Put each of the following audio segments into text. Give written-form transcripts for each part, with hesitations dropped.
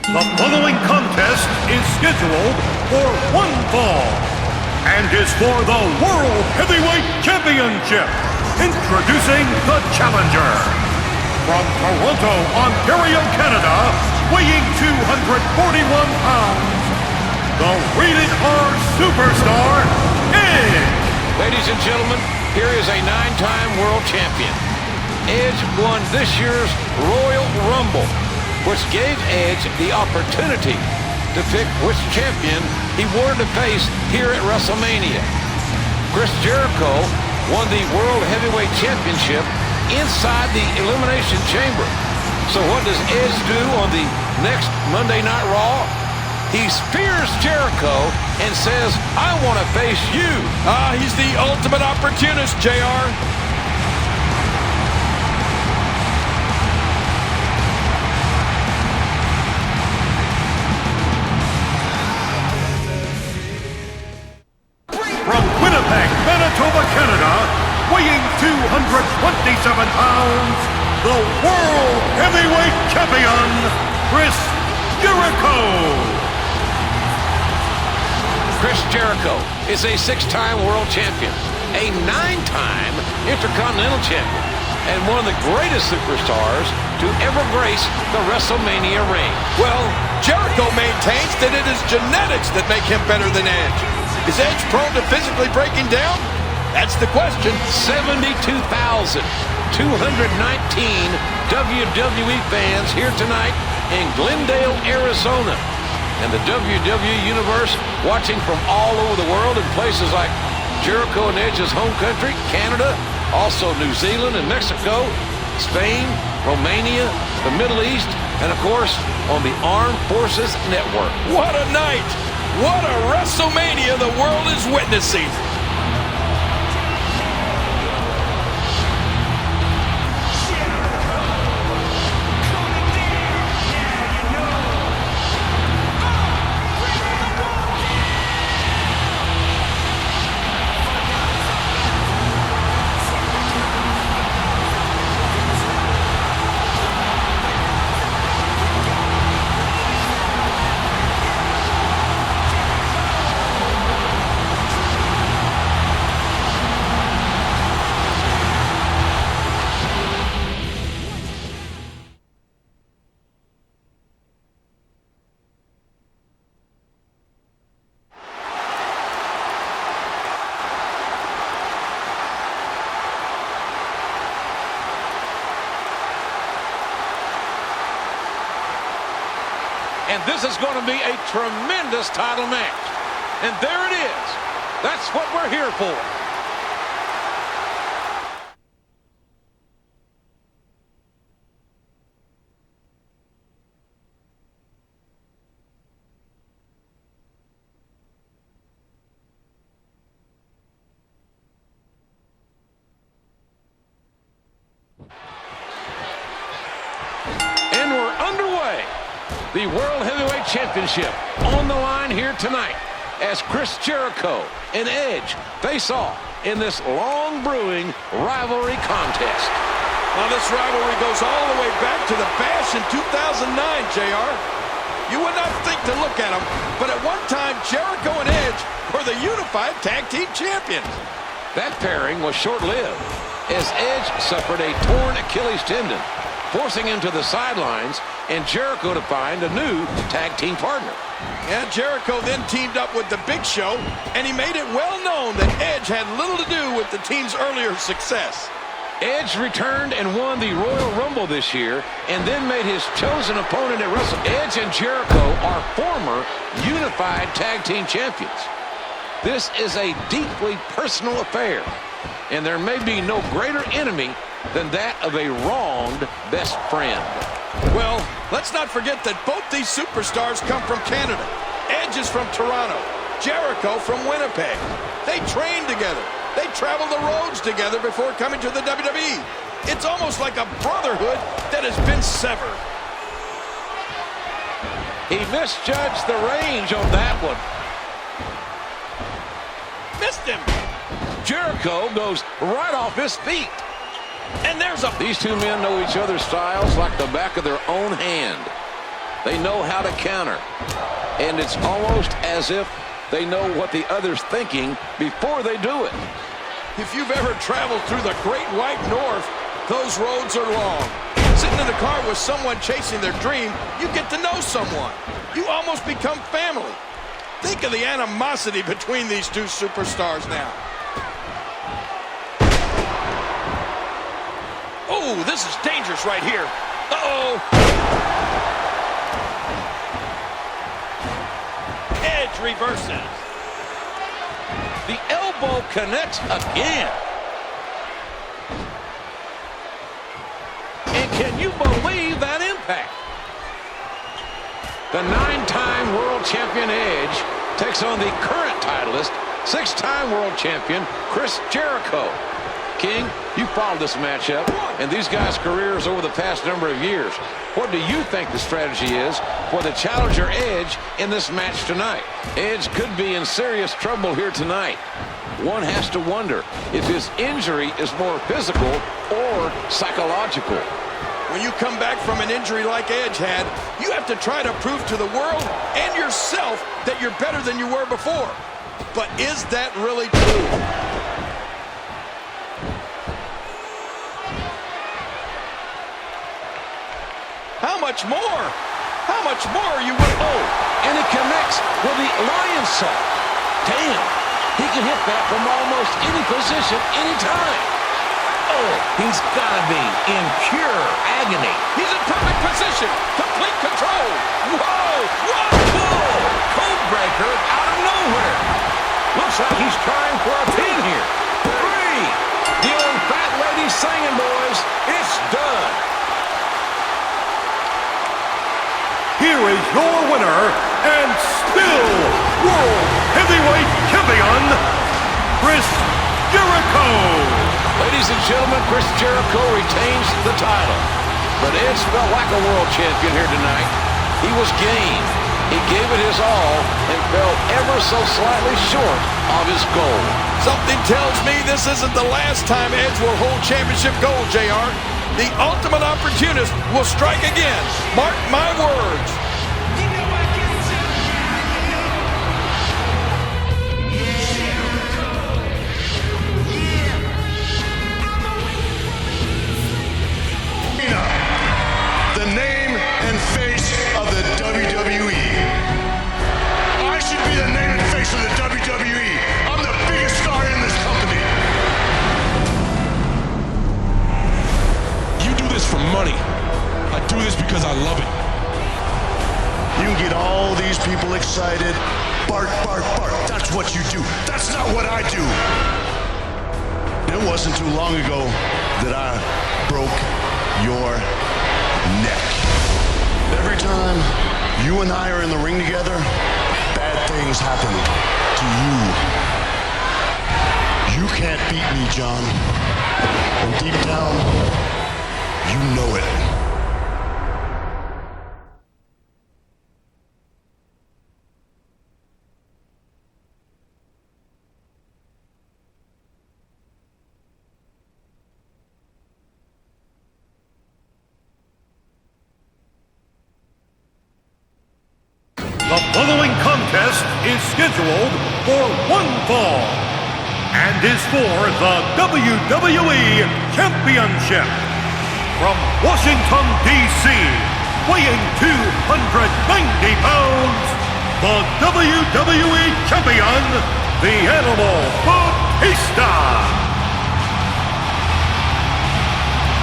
The following contest is scheduled for one fall and is for the World Heavyweight Championship. Introducing the challenger. From Toronto, Ontario, Canada, weighing 241 pounds, the Rated R Superstar, Edge. Ladies and gentlemen, here is a 9-time world champion. Edge won this year's Royal Rumble, which gave Edge the opportunity to pick which champion he wanted to face here at WrestleMania. Chris Jericho won the World Heavyweight Championship inside the Elimination Chamber. So what does Edge do on the next Monday Night Raw? He spears Jericho and says, I want to face you. He's the ultimate opportunist, JR. From Winnipeg, Manitoba, Canada, weighing 227 pounds, the World Heavyweight Champion, Chris Jericho. Chris Jericho is a 6-time world champion, a 9-time Intercontinental champion, and one of the greatest superstars to ever grace the WrestleMania ring. Well, Jericho maintains that it is genetics that make him better than Edge. Is Edge prone to physically breaking down? That's the question. 72,219 WWE fans here tonight in Glendale, Arizona. And the WWE Universe watching from all over the world in places like Jericho and Edge's home country, Canada, also New Zealand and Mexico, Spain, Romania, the Middle East, and of course on the Armed Forces Network. What a night! What a WrestleMania the world is witnessing! And this is going to be a tremendous title match. And there it is. That's what we're here for. And we're underway. The World Heavyweight Championship on the line here tonight as Chris Jericho and Edge face off in this long-brewing rivalry contest. Now, this rivalry goes all the way back to the Bash in 2009, JR. You would not think to look at them, but at one time, Jericho and Edge were the unified tag team champions. That pairing was short-lived as Edge suffered a torn Achilles tendon, forcing him to the sidelines and Jericho to find a new tag team partner. Yeah, Jericho then teamed up with the Big Show, and he made it well known that Edge had little to do with the team's earlier success. Edge returned and won the Royal Rumble this year and then made his chosen opponent at WrestleMania. Edge and Jericho are former unified tag team champions. This is a deeply personal affair, and there may be no greater enemy than that of a wronged best friend. Well, let's not forget that both these superstars come from Canada. Edge is from Toronto, Jericho from Winnipeg. They trained together. They traveled the roads together before coming to the WWE. It's almost like a brotherhood that has been severed. He misjudged the range on that one. Missed him. Jericho goes right off his feet. And there's a... These two men know each other's styles like the back of their own hand. They know how to counter. And it's almost as if they know what the other's thinking before they do it. If you've ever traveled through the Great White North, those roads are long. Sitting in a car with someone chasing their dream, you get to know someone. You almost become family. Think of the animosity between these two superstars now. Oh, this is dangerous right here. Uh-oh. Edge reverses. The elbow connects again. And can you believe that impact? The 9-time world champion Edge takes on the current titleist, 6-time world champion Chris Jericho. King, you followed this matchup and these guys' careers over the past number of years. What do you think the strategy is for the challenger Edge in this match tonight? Edge could be in serious trouble here tonight. One has to wonder if his injury is more physical or psychological. When you come back from an injury like Edge had, you have to try to prove to the world and yourself that you're better than you were before. But is that really true? How much more? How much more are you with? Oh, and it connects with the lion saw. Damn, he can hit that from almost any position, anytime. Oh, he's got to be in pure agony. He's in perfect position. Complete control. Whoa! Whoa! Whoa! Code breaker out of nowhere. Looks like he's trying for a pin here. 3. The old fat lady's singing, boys. It's done. Here is your winner and still World Heavyweight Champion, Chris Jericho. Ladies and gentlemen, Chris Jericho retains the title. But Edge felt like a world champion here tonight. He was game. He gave it his all and fell ever so slightly short of his goal. Something tells me this isn't the last time Edge will hold championship gold, JR. The ultimate opportunist will strike again. Mark my words. The name and face of the WWE. I should be the name and face of the WWE. I'm the biggest star in this company. You do this for money. I do this because I love it. You can get all these people excited. Bark, bark, bark. That's what you do. That's not what I do. It wasn't too long ago that I broke your neck. Every time you and I are in the ring together, bad things happen to you. You can't beat me, John. And deep down, you know it. The following contest is scheduled for one fall and is for the WWE Championship. From Washington, D.C., weighing 290 pounds, the WWE Champion, the Animal Batista.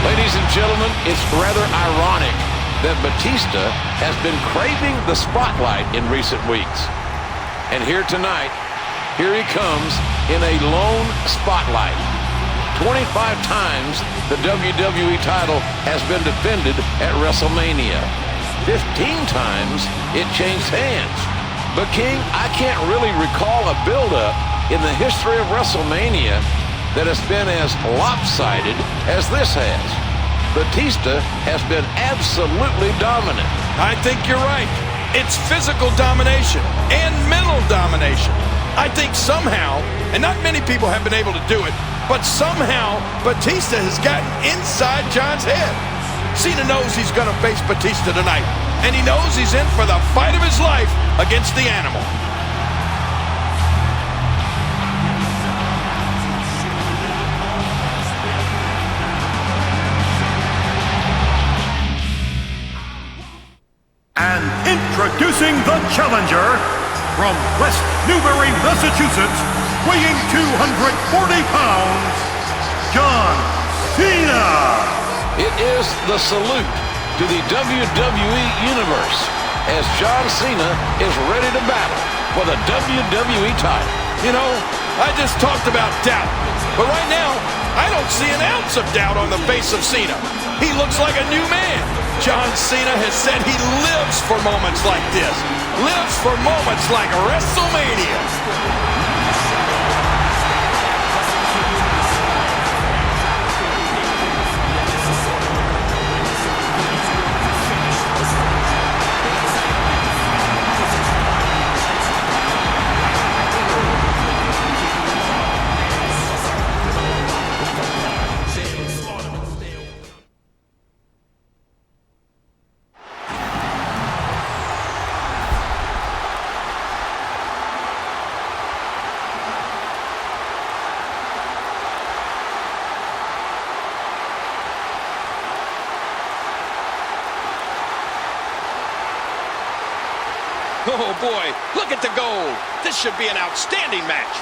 Ladies and gentlemen, it's rather ironic that Batista has been craving the spotlight in recent weeks. And here tonight, here he comes in a lone spotlight. 25 times the WWE title has been defended at WrestleMania. 15 times it changed hands. But King, I can't really recall a build-up in the history of WrestleMania that has been as lopsided as this has. Batista has been absolutely dominant. I think you're right. It's physical domination and mental domination. I think somehow, and not many people have been able to do it, but somehow Batista has gotten inside John's head. Cena knows he's going to face Batista tonight, and he knows he's in for the fight of his life against the animal. And introducing the challenger from West Newbury, Massachusetts, weighing 240 pounds, John Cena. It is the salute to the WWE Universe as John Cena is ready to battle for the WWE title. You know, I just talked about doubt, but right now, I don't see an ounce of doubt on the face of Cena. He looks like a new man. John Cena has said he lives for moments like this, lives for moments like WrestleMania. Oh boy, look at the gold. This should be an outstanding match.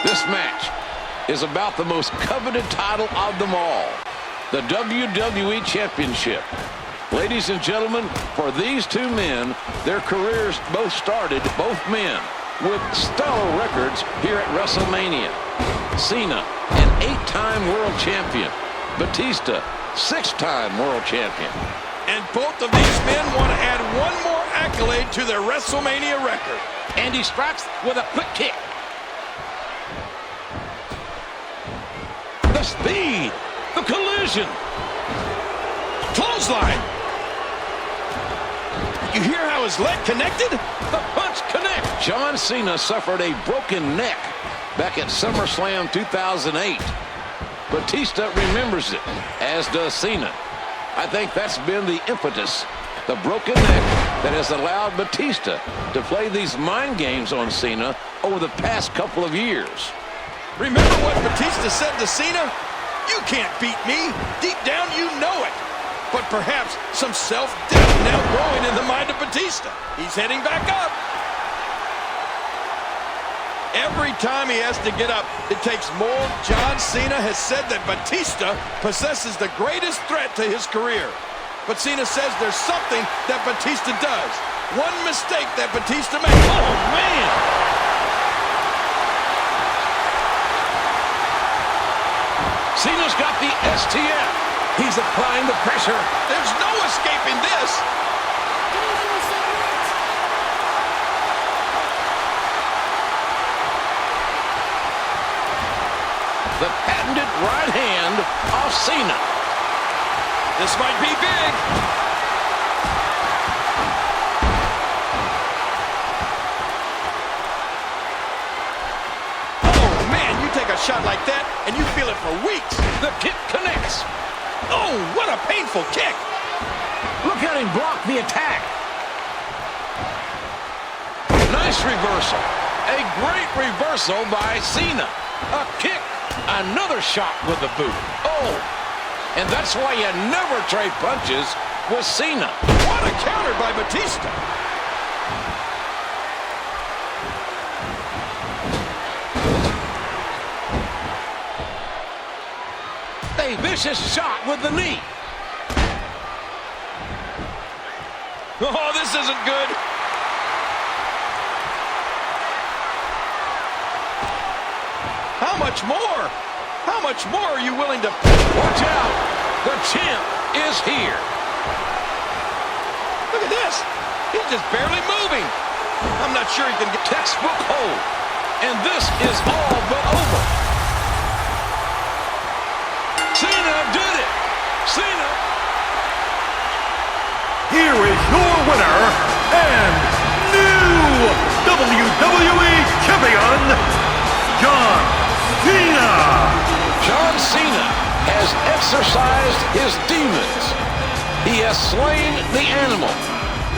This match is about the most coveted title of them all, the WWE Championship. Ladies and gentlemen, for these two men, their careers both started, both men, with stellar records here at WrestleMania. Cena, an 8-time world champion. Batista, 6-time world champion. And both of these men want to add one more accolade to their WrestleMania record. And he strikes with a quick kick. The speed, the collision. Clothesline. You hear how his leg connected? The punch connects. John Cena suffered a broken neck back at SummerSlam 2008. Batista remembers it, as does Cena. I think that's been the impetus, the broken neck that has allowed Batista to play these mind games on Cena over the past couple of years. Remember what Batista said to Cena? You can't beat me. Deep down, you know it. But perhaps some self-doubt now growing in the mind of Batista. He's heading back up. Every time he has to get up, it takes more. John Cena has said that Batista possesses the greatest threat to his career. But Cena says there's something that Batista does. One mistake that Batista makes. Oh, man! Cena's got the STF. He's applying the pressure. There's no escaping this. The patented right hand of Cena. This might be big. Oh, man, you take a shot like that, and you feel it for weeks. The kick connects. Oh, what a painful kick. Look at him block the attack. Nice reversal. A great reversal by Cena. A kick. Another shot with the boot. Oh, and that's why you never trade punches with Cena. What a counter by Batista. A vicious shot with the knee. Oh, this isn't good. How much more? How much more are you willing to... Watch out. The champ is here. He's just barely moving. I'm not sure he can get Textbook hold. And this is all but over. Cena did it. Cena. Here is your winner and new WWE Champion, John Cena. John Cena has exorcised his demons. He has slain the animal.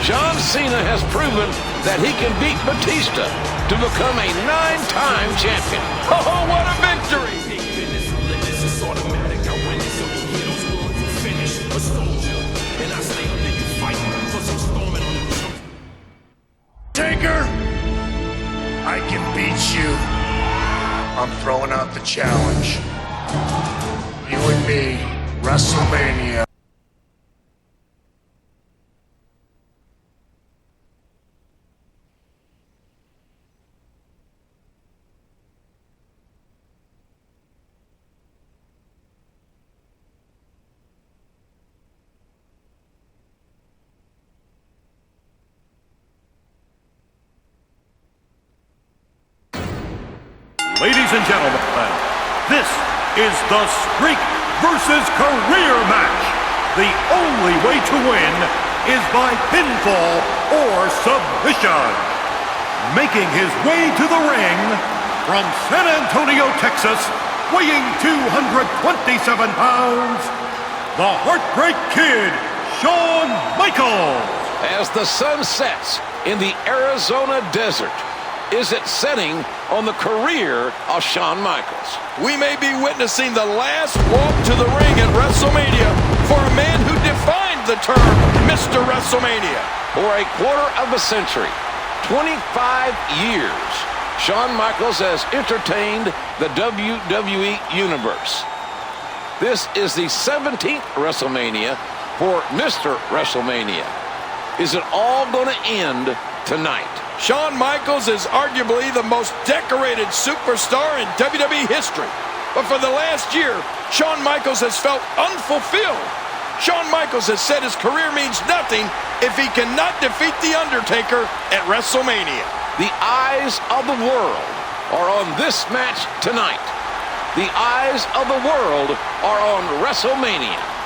John Cena has proven that he can beat Batista to become a 9-time champion. Oh, what a victory! Taker, I can beat you. I'm throwing out the challenge. You and me, WrestleMania. Ladies and gentlemen, this is the Streak versus Career match. The only way to win is by pinfall or submission. Making his way to the ring from San Antonio, Texas, weighing 227 pounds, the Heartbreak Kid, Shawn Michaels. As the sun sets in the Arizona desert, is it setting on the career of Shawn Michaels? We may be witnessing the last walk to the ring at WrestleMania for a man who defined the term Mr. WrestleMania. For a quarter of a century, 25 years, Shawn Michaels has entertained the WWE Universe. This is the 17th WrestleMania for Mr. WrestleMania. Is it all going to end tonight? Shawn Michaels is arguably the most decorated superstar in WWE history. But for the last year, Shawn Michaels has felt unfulfilled. Shawn Michaels has said his career means nothing if he cannot defeat The Undertaker at WrestleMania. The eyes of the world are on this match tonight. The eyes of the world are on WrestleMania.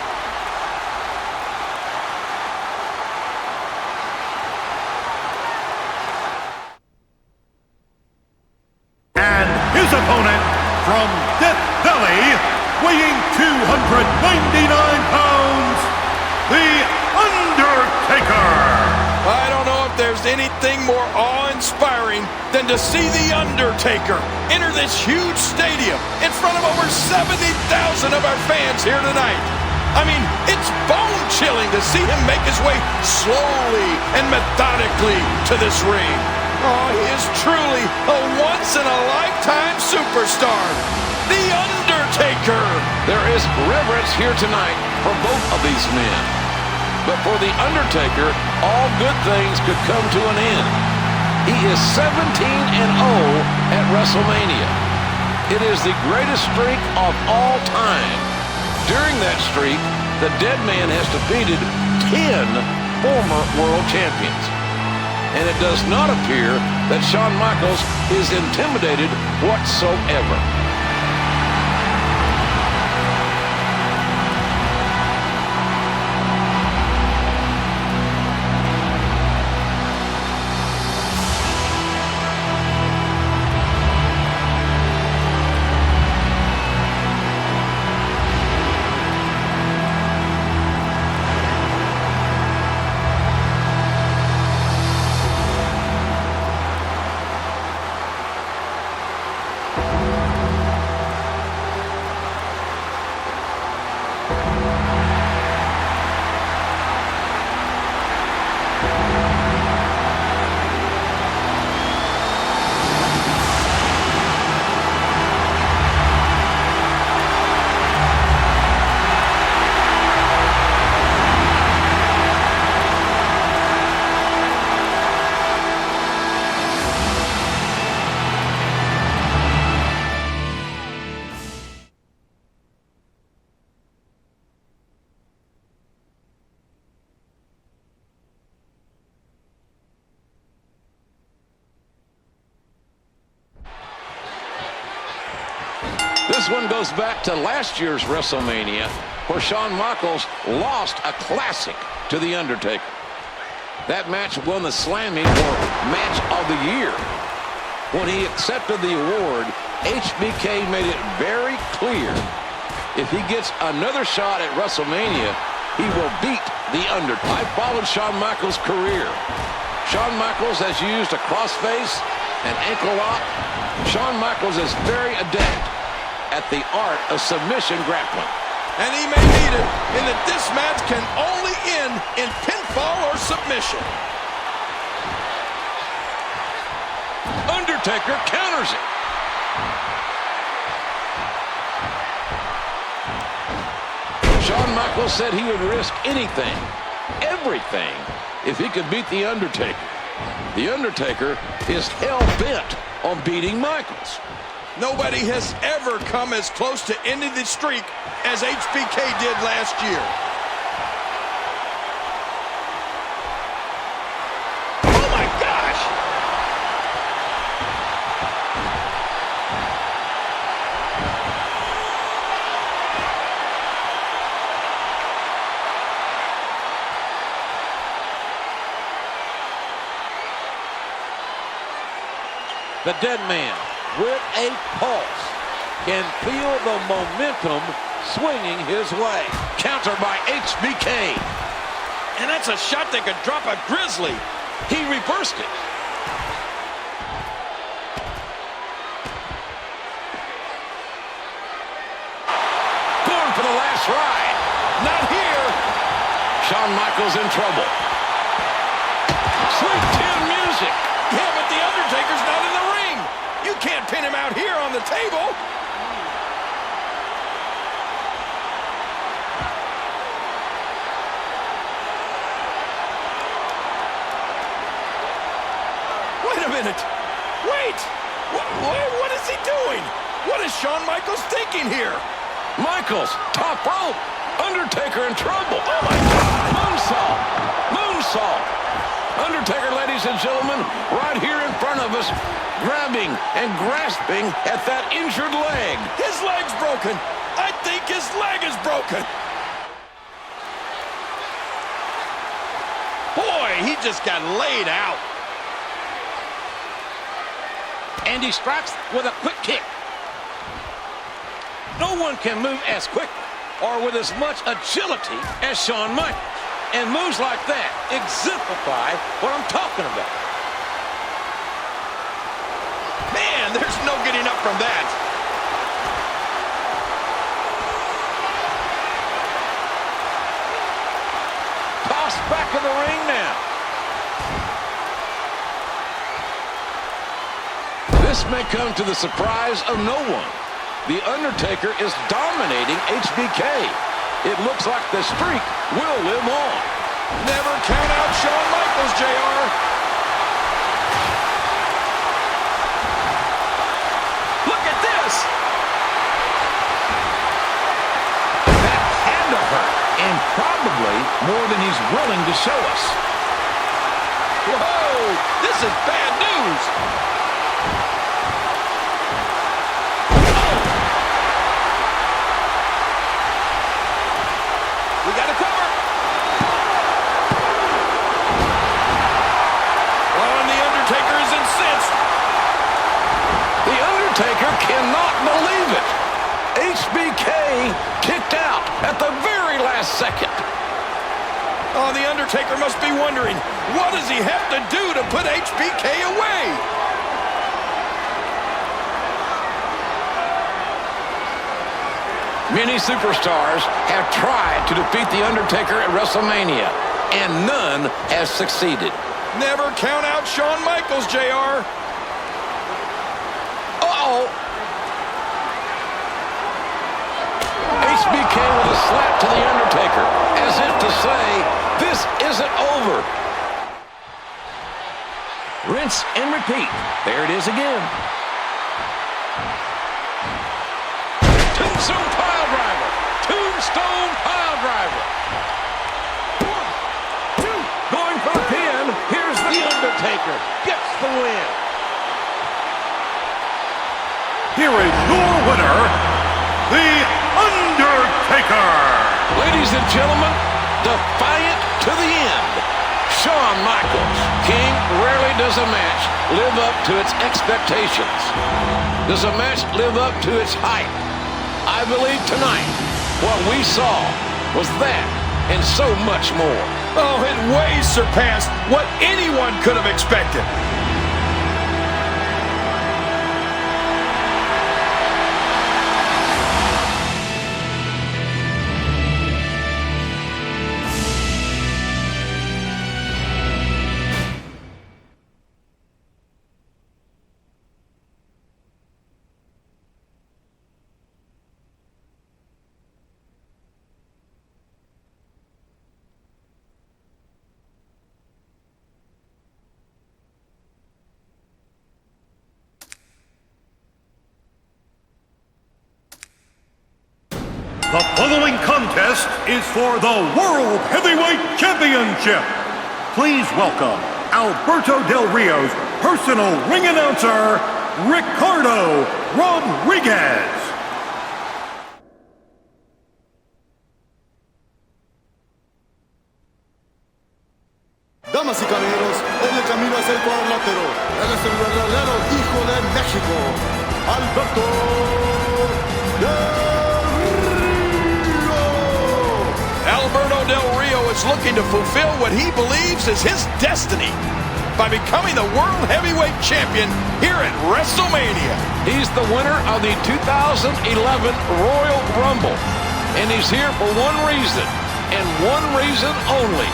His opponent from Death Valley, weighing 299 pounds, The Undertaker. I don't know if there's anything more awe-inspiring than to see The Undertaker enter this huge stadium in front of over 70,000 of our fans here tonight. I mean, it's bone-chilling to see him make his way slowly and methodically to this ring. Oh, he is truly a once-in-a-lifetime superstar. The Undertaker. There is reverence here tonight for both of these men. But for The Undertaker, all good things could come to an end. He is 17-0 at WrestleMania. It is the greatest streak of all time. During that streak, the dead man has defeated 10 former world champions. And it does not appear that Shawn Michaels is intimidated whatsoever. This one goes back to last year's WrestleMania, where Shawn Michaels lost a classic to The Undertaker. That match won the Slammy for Match of the Year. When he accepted the award, HBK made it very clear if he gets another shot at WrestleMania, he will beat The Undertaker. I followed Shawn Michaels' career. Shawn Michaels has used a crossface, an ankle lock. Shawn Michaels is very adept at the art of submission grappling. And he may need it in that this match can only end in pinfall or submission. Undertaker counters it. Shawn Michaels said he would risk anything, everything, if he could beat The Undertaker. The Undertaker is hell-bent on beating Michaels. Nobody has ever come as close to ending the streak as HBK did last year. Oh my gosh! The dead man, with a pulse, can feel the momentum swinging his way. Counter by HBK. And that's a shot that could drop a grizzly. He reversed it. Going for the last ride. Not here. Shawn Michaels in trouble. Sweet Chin music. Yeah, but The Undertaker's not in the ring. You can't pin him out here on the table. Wait a minute. Wait. What is he doing? What is Shawn Michaels thinking here? Michaels, top rope. Undertaker in trouble. Oh, my God. Moonsault. Moonsault. Undertaker, ladies and gentlemen, right here in front of us, grabbing and grasping at that injured leg. His leg's broken. I think his leg is broken. Boy, he just got laid out. And he strikes with a quick kick. No one can move as quickly or with as much agility as Shawn Michaels. And moves like that exemplify what I'm talking about. Man, there's no getting up from that. Tossed back in the ring now. This may come to the surprise of no one. The Undertaker is dominating HBK. It looks like the streak will live on. Never count out Shawn Michaels, JR. Look at this. That had to hurt, and probably more than he's willing to show us. Whoa, this is bad news. We got to cover. Oh, and The Undertaker is incensed. The Undertaker cannot believe it. HBK kicked out at the very last second. Oh, The Undertaker must be wondering, what does he have to do to put HBK away? Many superstars have tried to defeat The Undertaker at WrestleMania, and none has succeeded. Never count out Shawn Michaels, JR. Uh-oh. HBK with a slap to The Undertaker, as if to say, this isn't over. Rinse and repeat. There it is again. Tombstone pile driver. Tombstone pile driver. 1, 2. Going for the pin. Here's The Undertaker. Gets the win. Here is your winner, The Undertaker. Ladies and gentlemen, defiant to the end, Shawn Michaels. King, rarely does a match live up to its expectations. Does a match live up to its hype? I believe tonight what we saw was that and so much more. Oh, it way surpassed what anyone could have expected. The following contest is for the World Heavyweight Championship. Please welcome Alberto Del Rio's personal ring announcer, Ricardo Rodriguez. Damas y caballeros, en el camino hacia el cuadrilátero, él es el verdadero hijo de México, Alberto Del Alberto Del Rio is looking to fulfill what he believes is his destiny by becoming the World Heavyweight Champion here at WrestleMania. He's the winner of the 2011 Royal Rumble, and he's here for one reason, and one reason only: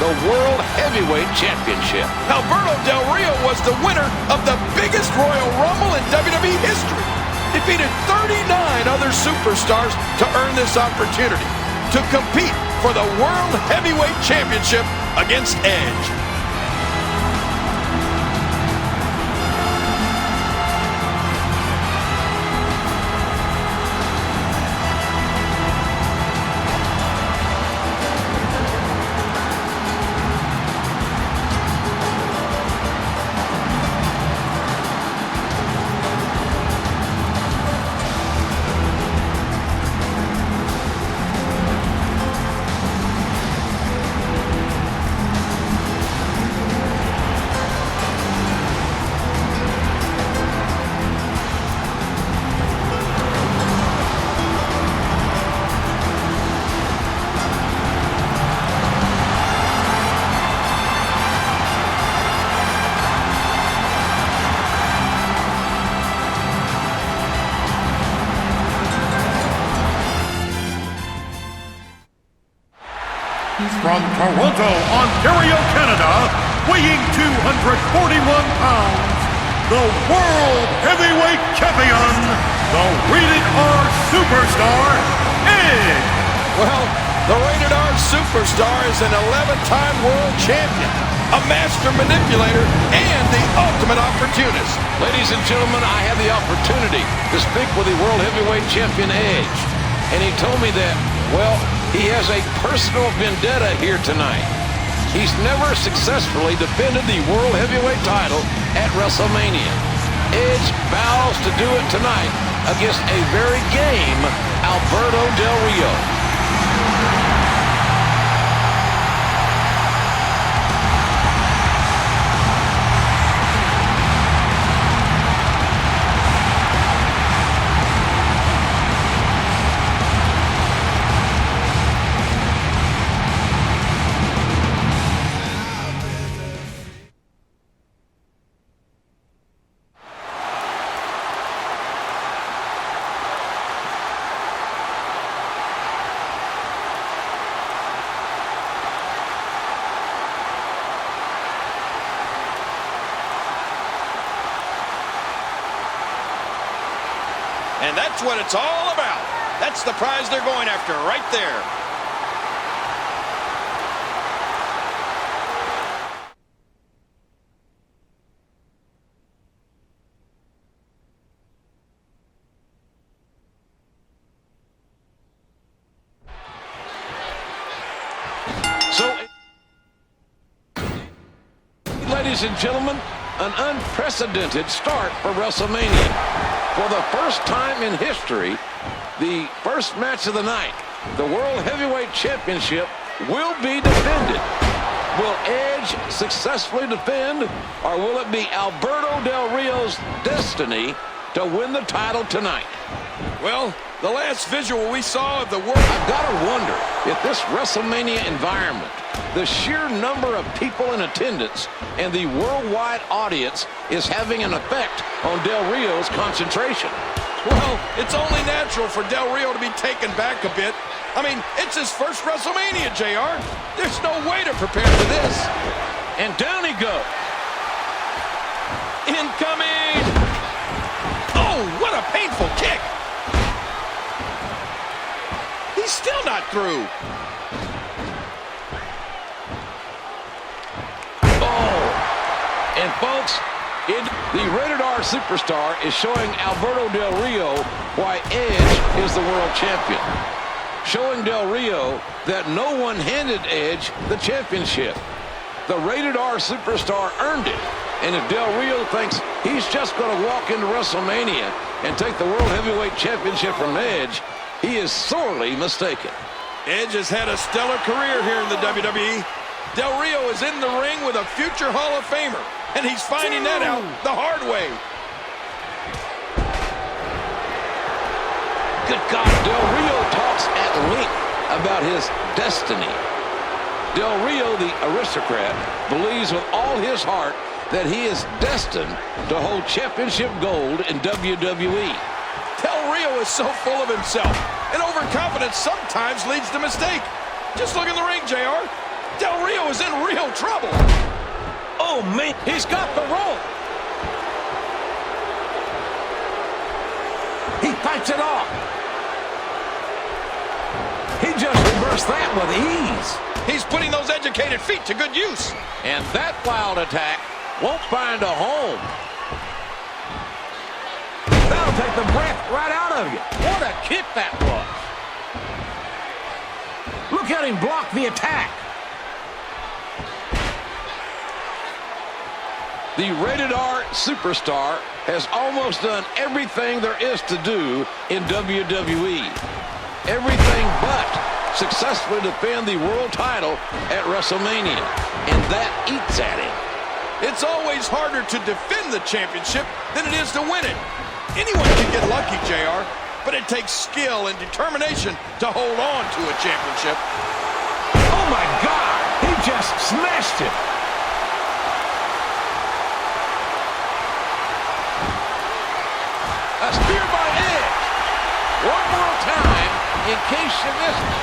the World Heavyweight Championship. Alberto Del Rio was the winner of the biggest Royal Rumble in WWE history. Defeated 39 other superstars to earn this opportunity to compete for the World Heavyweight Championship against Edge. From Toronto, Ontario, Canada, weighing 241 pounds, the World Heavyweight Champion, the Rated R Superstar, Edge. Well, the Rated R Superstar is an 11-time world champion, a master manipulator, and the ultimate opportunist. Ladies and gentlemen, I had the opportunity to speak with the World Heavyweight Champion Edge, and he told me that, well, he has a personal vendetta here tonight. He's never successfully defended the World Heavyweight title at WrestleMania. Edge vows to do it tonight against a very game Alberto Del Rio. And that's what it's all about. That's the prize they're going after right there. So, ladies and gentlemen, an unprecedented start for WrestleMania. For the first time in history, the first match of the night, the World Heavyweight Championship will be defended. Will Edge successfully defend, or will it be Alberto Del Rio's destiny to win the title tonight? Well, the last visual we saw of the world... I've got to wonder if this WrestleMania environment, the sheer number of people in attendance, and the worldwide audience is having an effect on Del Rio's concentration. Well, it's only natural for Del Rio to be taken back a bit. I mean, it's his first WrestleMania, JR. There's no way to prepare for this. And down he goes. Incoming! Oh, what a painful kick! He's still not through. Oh, and folks, the Rated R Superstar is showing Alberto Del Rio why Edge is the world champion. Showing Del Rio that no one handed Edge the championship. The Rated R Superstar earned it. And if Del Rio thinks he's just going to walk into WrestleMania and take the World Heavyweight Championship from Edge, he is sorely mistaken. Edge has had a stellar career here in the WWE. Del Rio is in the ring with a future Hall of Famer, and he's finding that out the hard way. Good God, Del Rio talks at length about his destiny. Del Rio, the aristocrat, believes with all his heart that he is destined to hold championship gold in WWE. Del Rio is so full of himself, and overconfidence sometimes leads to mistake. Just look in the ring, JR. Del Rio is in real trouble. Oh, man, he's got the rope. He fights it off. He just reversed that with ease. He's putting those educated feet to good use. And that wild attack won't find a home. That'll take the breath right out of you. What a kick that was. Look at him block the attack. The Rated R Superstar has almost done everything there is to do in WWE. Everything but successfully defend the world title at WrestleMania. And that eats at him. It's always harder to defend the championship than it is to win it. Anyone can get lucky, JR, but it takes skill and determination to hold on to a championship. Oh my God, he just smashed him. A spear by Edge. One more time in case you missed it.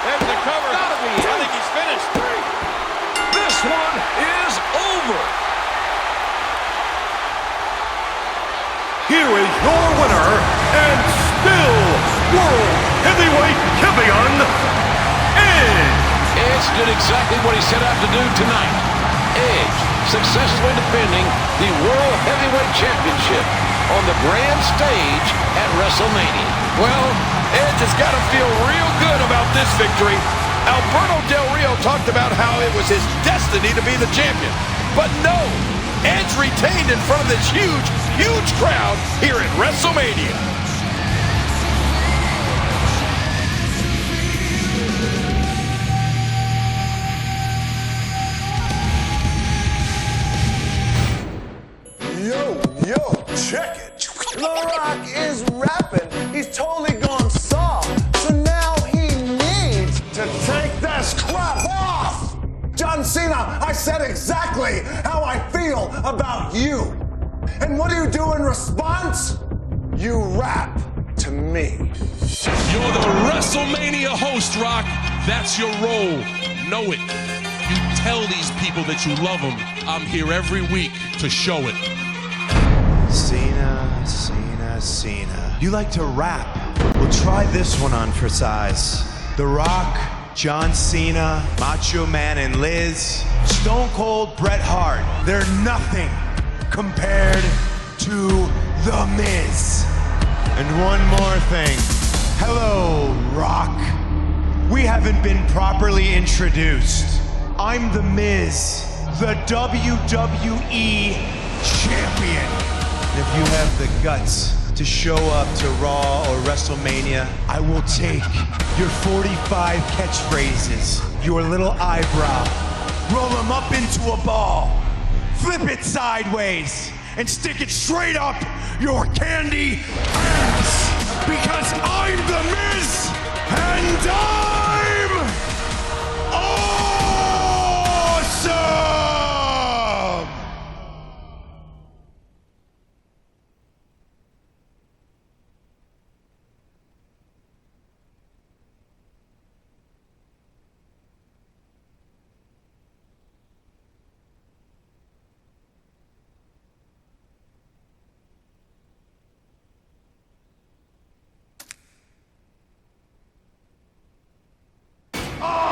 There's the cover. Gotta be I think he's finished. This one is over. Here is your winner and still World Heavyweight Champion, Edge. Edge did exactly what he set out to do tonight. Edge successfully defending the World Heavyweight Championship on the grand stage at WrestleMania. Well, Edge has got to feel real good about this victory. Alberto Del Rio talked about how it was his destiny to be the champion. But no, Edge retained in front of this huge crowd here at WrestleMania. Yo, check it. The Rock is rapping. He's totally gone soft. So now he needs to take this crap off. John Cena, I said exactly how I feel about you. And what do you do in response? You rap to me. You're the WrestleMania host, Rock. That's your role. Know it. You tell these people that you love them. I'm here every week to show it. Cena. You like to rap? Well, try this one on for size. The Rock, John Cena, Macho Man and Liz, Stone Cold Bret Hart. They're nothing compared to The Miz. And one more thing. Hello, Rock. We haven't been properly introduced. I'm The Miz, the WWE Champion. And if you have the guts to show up to Raw or WrestleMania, I will take your 45 catchphrases, your little eyebrow, roll them up into a ball, flip it sideways, and stick it straight up your candy ass. Because I'm the Miz, and I'm awesome!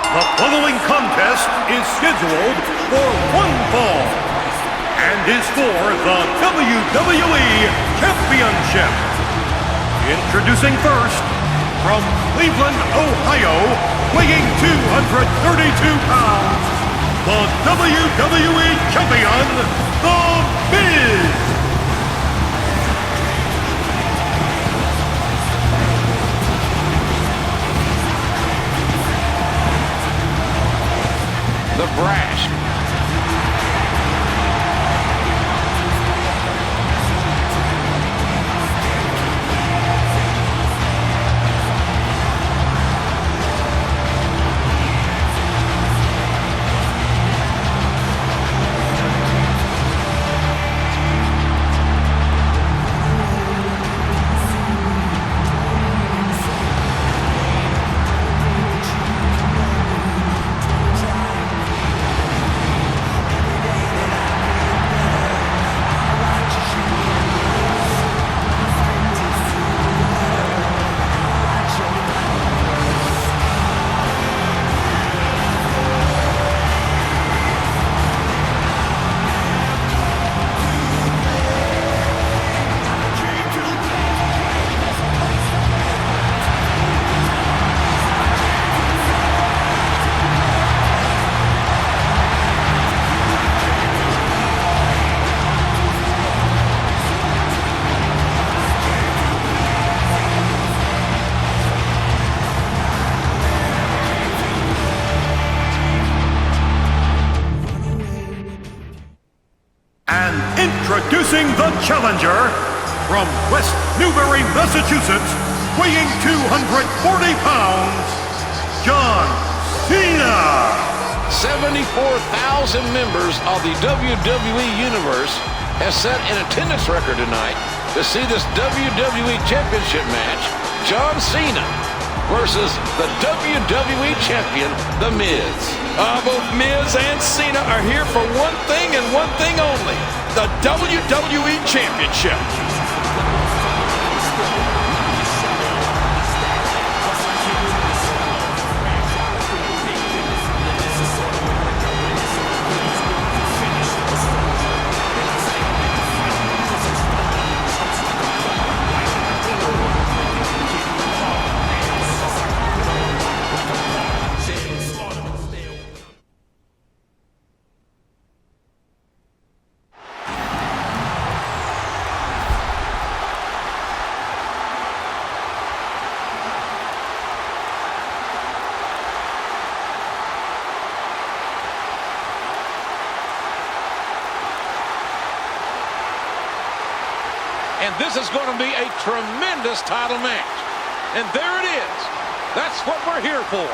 The following contest is scheduled for one fall and is for the WWE Championship. Introducing first, from Cleveland, Ohio, weighing 232 pounds, the WWE Champion, The Miz. The Brash. Introducing the challenger, from West Newbury, Massachusetts, weighing 240 pounds, John Cena. 74,000 members of the WWE Universe has set an attendance record tonight to see this WWE Championship match, John Cena versus the WWE Champion, The Miz. Both Miz and Cena are here for one thing and one thing only, the WWE Championship. And this is going to be a tremendous title match. And there it is. That's what we're here for.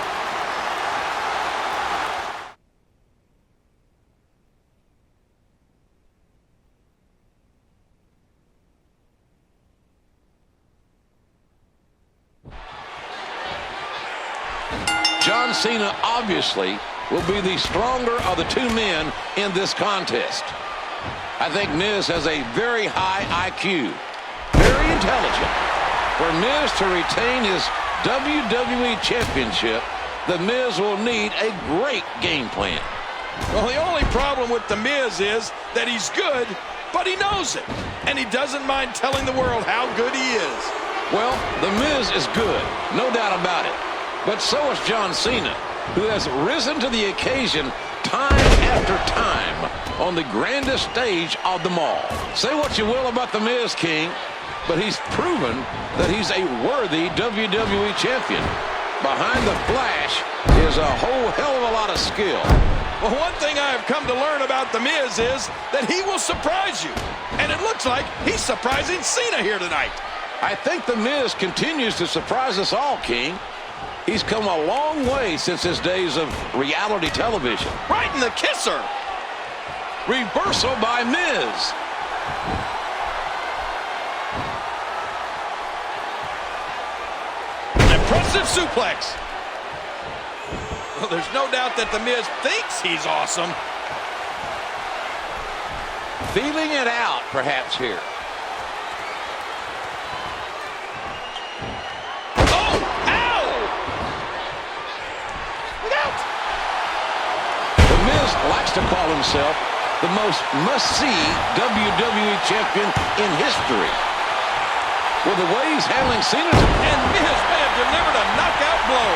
John Cena obviously will be the stronger of the two men in this contest. I think Miz has a very high IQ, very intelligent. For Miz to retain his WWE Championship, The Miz will need a great game plan. Well, the only problem with The Miz is that he's good, but he knows it. And he doesn't mind telling the world how good he is. Well, The Miz is good, no doubt about it. But so is John Cena, who has risen to the occasion time after time on the grandest stage of them all. Say what you will about The Miz, King, but he's proven that he's a worthy WWE champion. Behind the flash is a whole hell of a lot of skill. Well, one thing I have come to learn about The Miz is that he will surprise you. And it looks like he's surprising Cena here tonight. I think The Miz continues to surprise us all, King. He's come a long way since his days of reality television. Right in the kisser. Reversal by Miz. Impressive suplex. Well, there's no doubt that The Miz thinks he's awesome. Feeling it out, perhaps, here. Oh! Ow! Look out! The Miz likes to call himself the most must-see WWE champion in history. With the way he's handling Cena, And Miz may have delivered a knockout blow.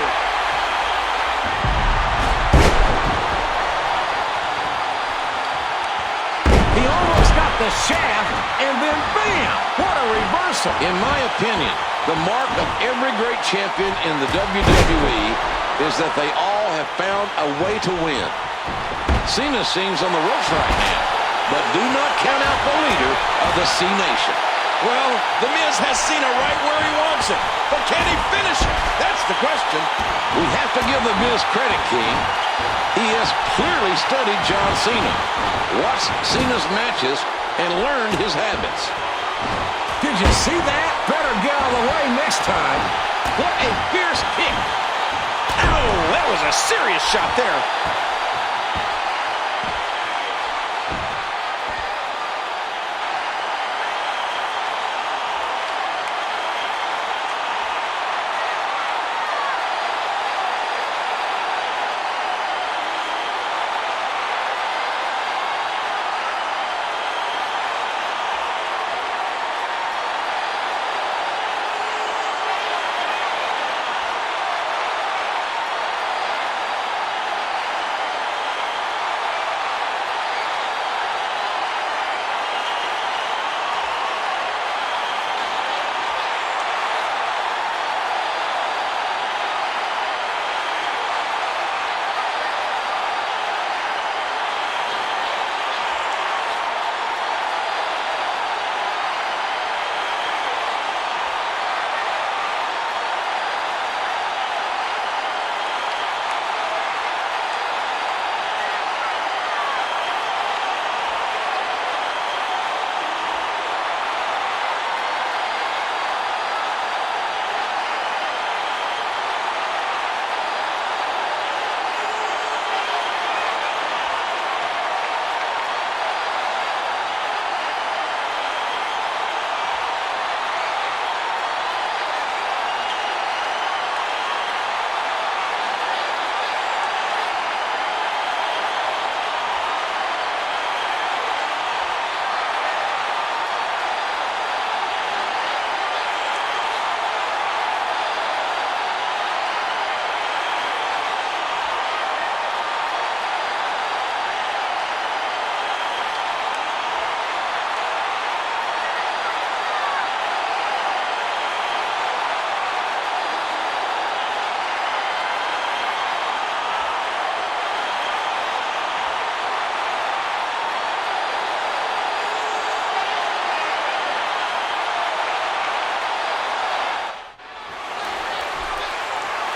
he almost got the shaft, and then bam! What a reversal! In my opinion, the mark of every great champion in the WWE is that they all have found a way to win. Cena seems on the ropes right now, but do not count out the leader of the C Nation. Well, The Miz has Cena right where he wants him. But can he finish it? That's the question. We have to give The Miz credit, King. He has clearly studied John Cena, watched Cena's matches, and learned his habits. Did you see that? Better get out of the way next time. What a fierce kick. Ow! That was a serious shot there.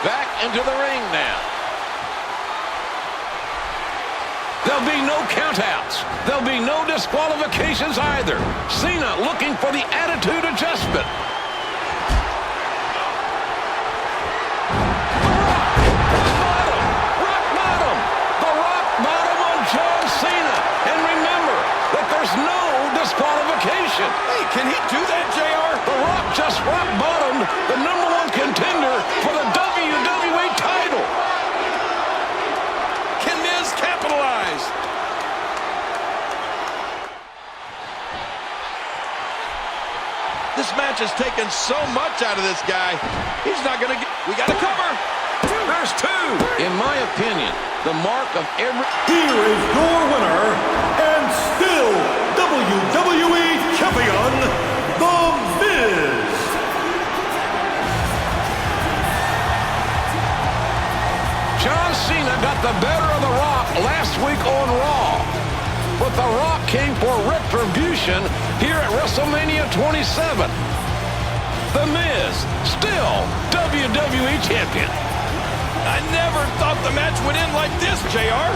Back into the ring now. There'll be no countouts. There'll be no disqualifications either. Cena looking for the attitude adjustment. Rock bottom. The rock bottom on John Cena. And remember that there's no disqualification. Hey, can he do that, JR? The Rock just rock bottomed the #1 contender for the WWE title. Can Miz capitalize? This match has taken so much out of this guy. He's not going to get... We got to cover. There's two. In my opinion, the mark of every... Here is your winner, and but The Rock came for retribution here at WrestleMania 27. The Miz, still WWE Champion. I never thought the match would end like this, JR.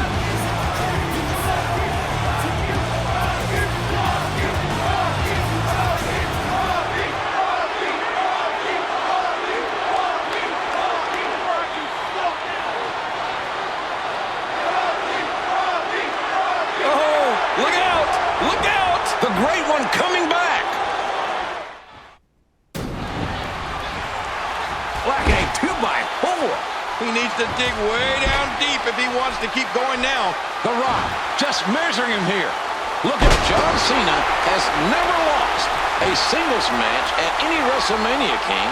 Look out! Look out! The Great One coming back. Like a 2x4. He needs to dig way down deep if he wants to keep going now. The Rock just measuring him here. Look at John Cena has never lost a singles match at any WrestleMania, King.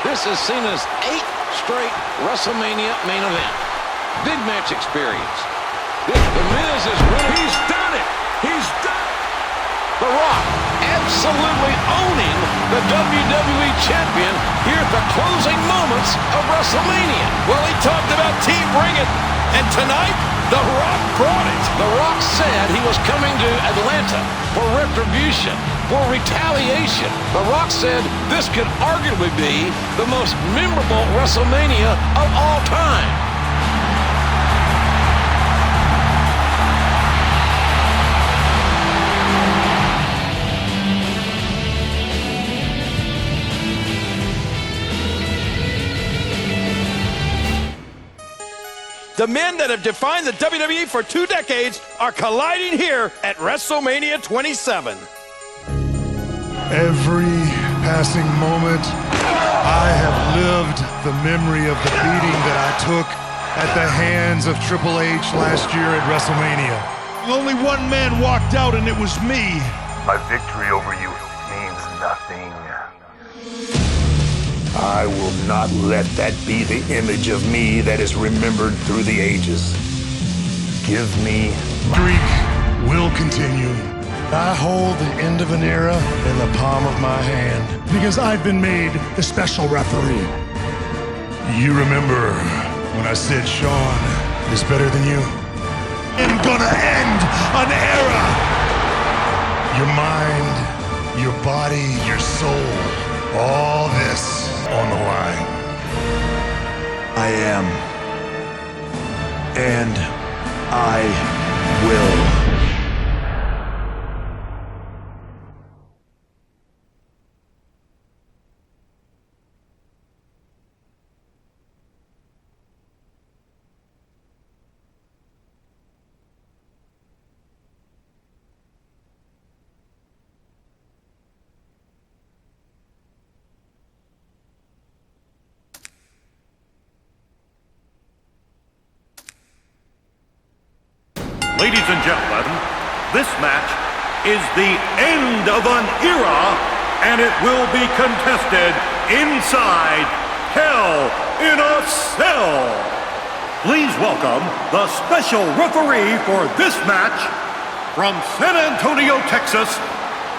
This is Cena's 8th straight WrestleMania main event. Big match experience. The Miz is winning. He's done it. He's done it. The Rock absolutely owning the WWE Champion here at the closing moments of WrestleMania. Well, he talked about Team Bring It, and tonight, The Rock brought it. The Rock said he was coming to Atlanta for retribution, for retaliation. The Rock said this could arguably be the most memorable WrestleMania of all time. The men that have defined the WWE for 2 decades are colliding here at WrestleMania 27. Every passing moment, I have lived the memory of the beating that I took at the hands of Triple H last year at WrestleMania. Only one man walked out, and it was me. My victory over you means nothing. I will not let that be the image of me that is remembered through the ages. Give me Streak will continue. I hold the end of an era in the palm of my hand because I've been made the special referee. You remember when I said Sean is better than you? I'm gonna end an era. Your mind, your body, your soul, all this on the line. I am, and I will. Ladies and gentlemen, this match is the end of an era, and it will be contested inside Hell in a Cell. Please welcome the special referee for this match, from San Antonio, Texas,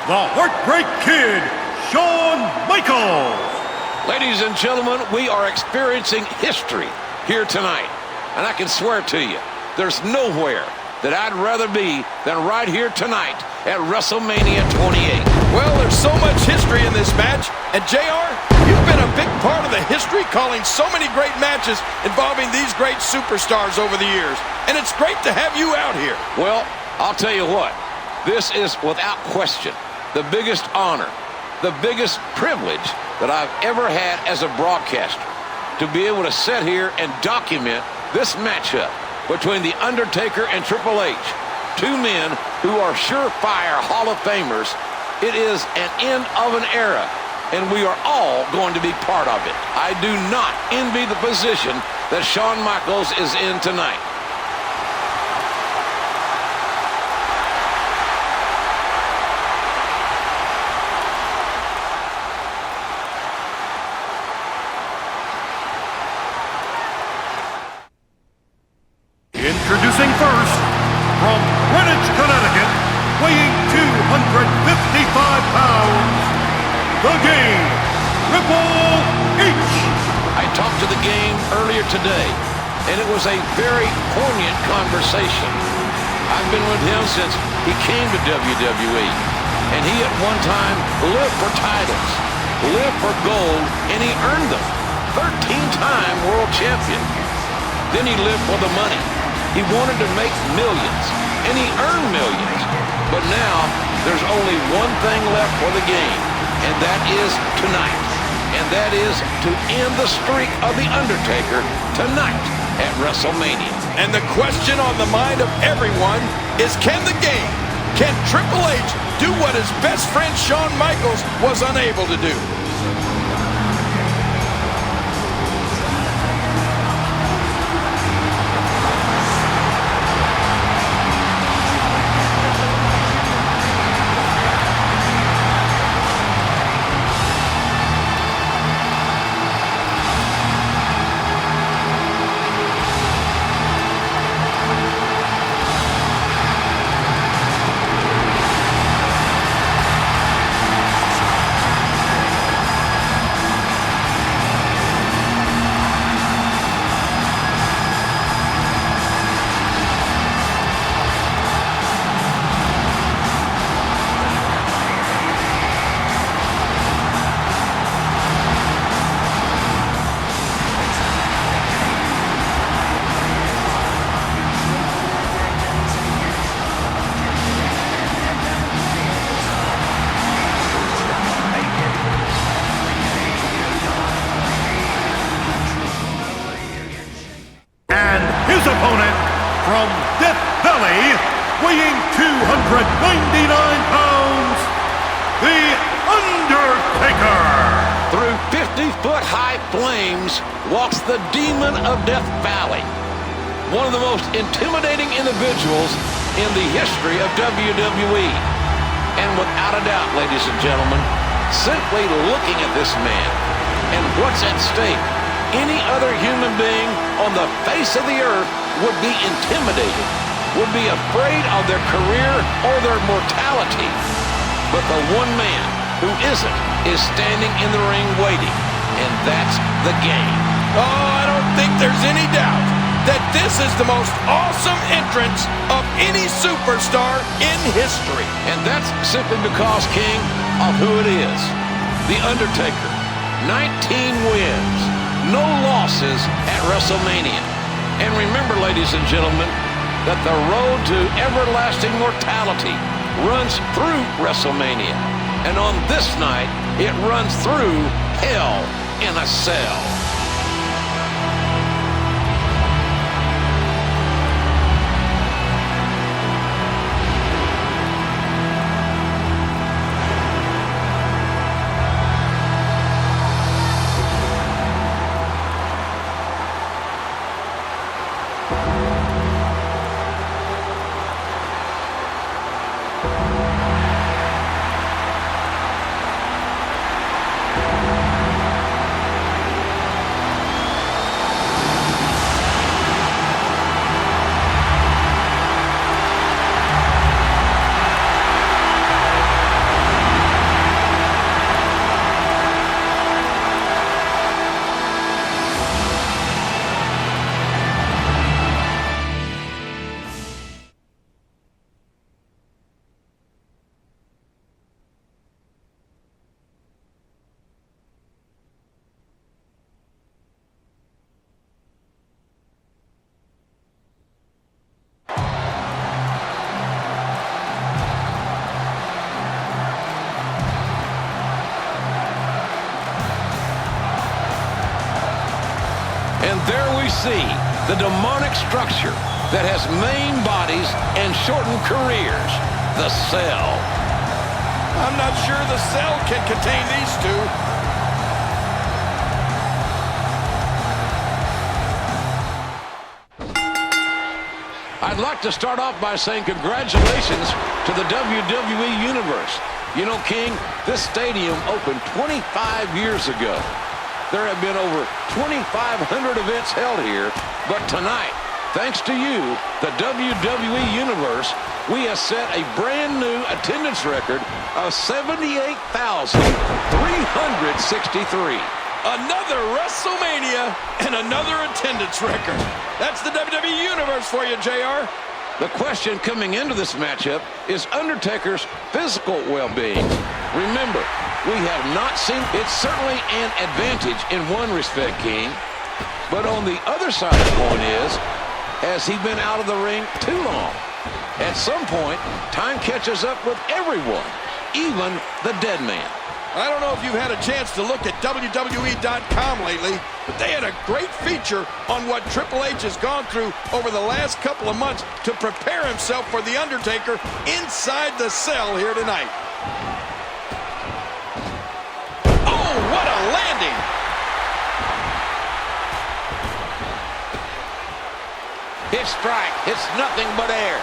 the Heartbreak Kid, Shawn Michaels. Ladies and gentlemen, we are experiencing history here tonight. And I can swear to you, there's nowhere that I'd rather be than right here tonight at WrestleMania 28. Well, there's so much history in this match. And JR, you've been a big part of the history, calling so many great matches involving these great superstars over the years. And it's great to have you out here. Well, I'll tell you what, this is without question the biggest honor, the biggest privilege that I've ever had as a broadcaster, to be able to sit here and document this matchup between The Undertaker and Triple H, two men who are surefire Hall of Famers. It is an end of an era, and we are all going to be part of it. I do not envy the position that Shawn Michaels is in tonight. Introducing first, from Greenwich, Connecticut, weighing 255 pounds, The Game, Triple H. I talked to The Game earlier today, and it was a very poignant conversation. I've been with him since he came to WWE. And he at one time lived for titles, lived for gold, and he earned them. 13-time world champion. Then he lived for the money. He wanted to make millions, and he earned millions. But now, there's only one thing left for the game, and that is tonight. And that is to end the streak of The Undertaker tonight at WrestleMania. And the question on the mind of everyone is, can the game, can Triple H do what his best friend Shawn Michaels was unable to do? His opponent from Death Valley, weighing 299 pounds, The Undertaker. Through 50-foot-high flames walks the demon of Death Valley. One of the most intimidating individuals in the history of WWE. And without a doubt, ladies and gentlemen, simply looking at this man and what's at stake, any other human being on the face of the earth would be intimidated, would be afraid of their career or their mortality. But the one man who isn't is standing in the ring waiting, and that's the game. Oh, I don't think there's any doubt that this is the most awesome entrance of any superstar in history. And that's simply because, King, of who it is. The Undertaker, 19 wins. No losses at WrestleMania. And remember, ladies and gentlemen, that the road to everlasting mortality runs through WrestleMania. And on this night, it runs through Hell in a Cell. And there we see the demonic structure that has main bodies and shortened careers, the Cell. I'm not sure the Cell can contain these two. I'd like to start off by saying congratulations to the WWE Universe. You know, King, this stadium opened 25 years ago. There have been over 2,500 events held here, but tonight, thanks to you, the WWE Universe, we have set a brand new attendance record of 78,363. Another WrestleMania and another attendance record. That's the WWE Universe for you, JR. The question coming into this matchup is Undertaker's physical well-being. Remember, we have not seen it's certainly an advantage in one respect, King. But on the other side of the coin is, has he been out of the ring too long? At some point, time catches up with everyone, even the dead man. I don't know if you've had a chance to look at WWE.com lately, but they had a great feature on what Triple H has gone through over the last couple of months to prepare himself for The Undertaker inside the cell here tonight. Oh, what a landing! His strike, it's nothing but air.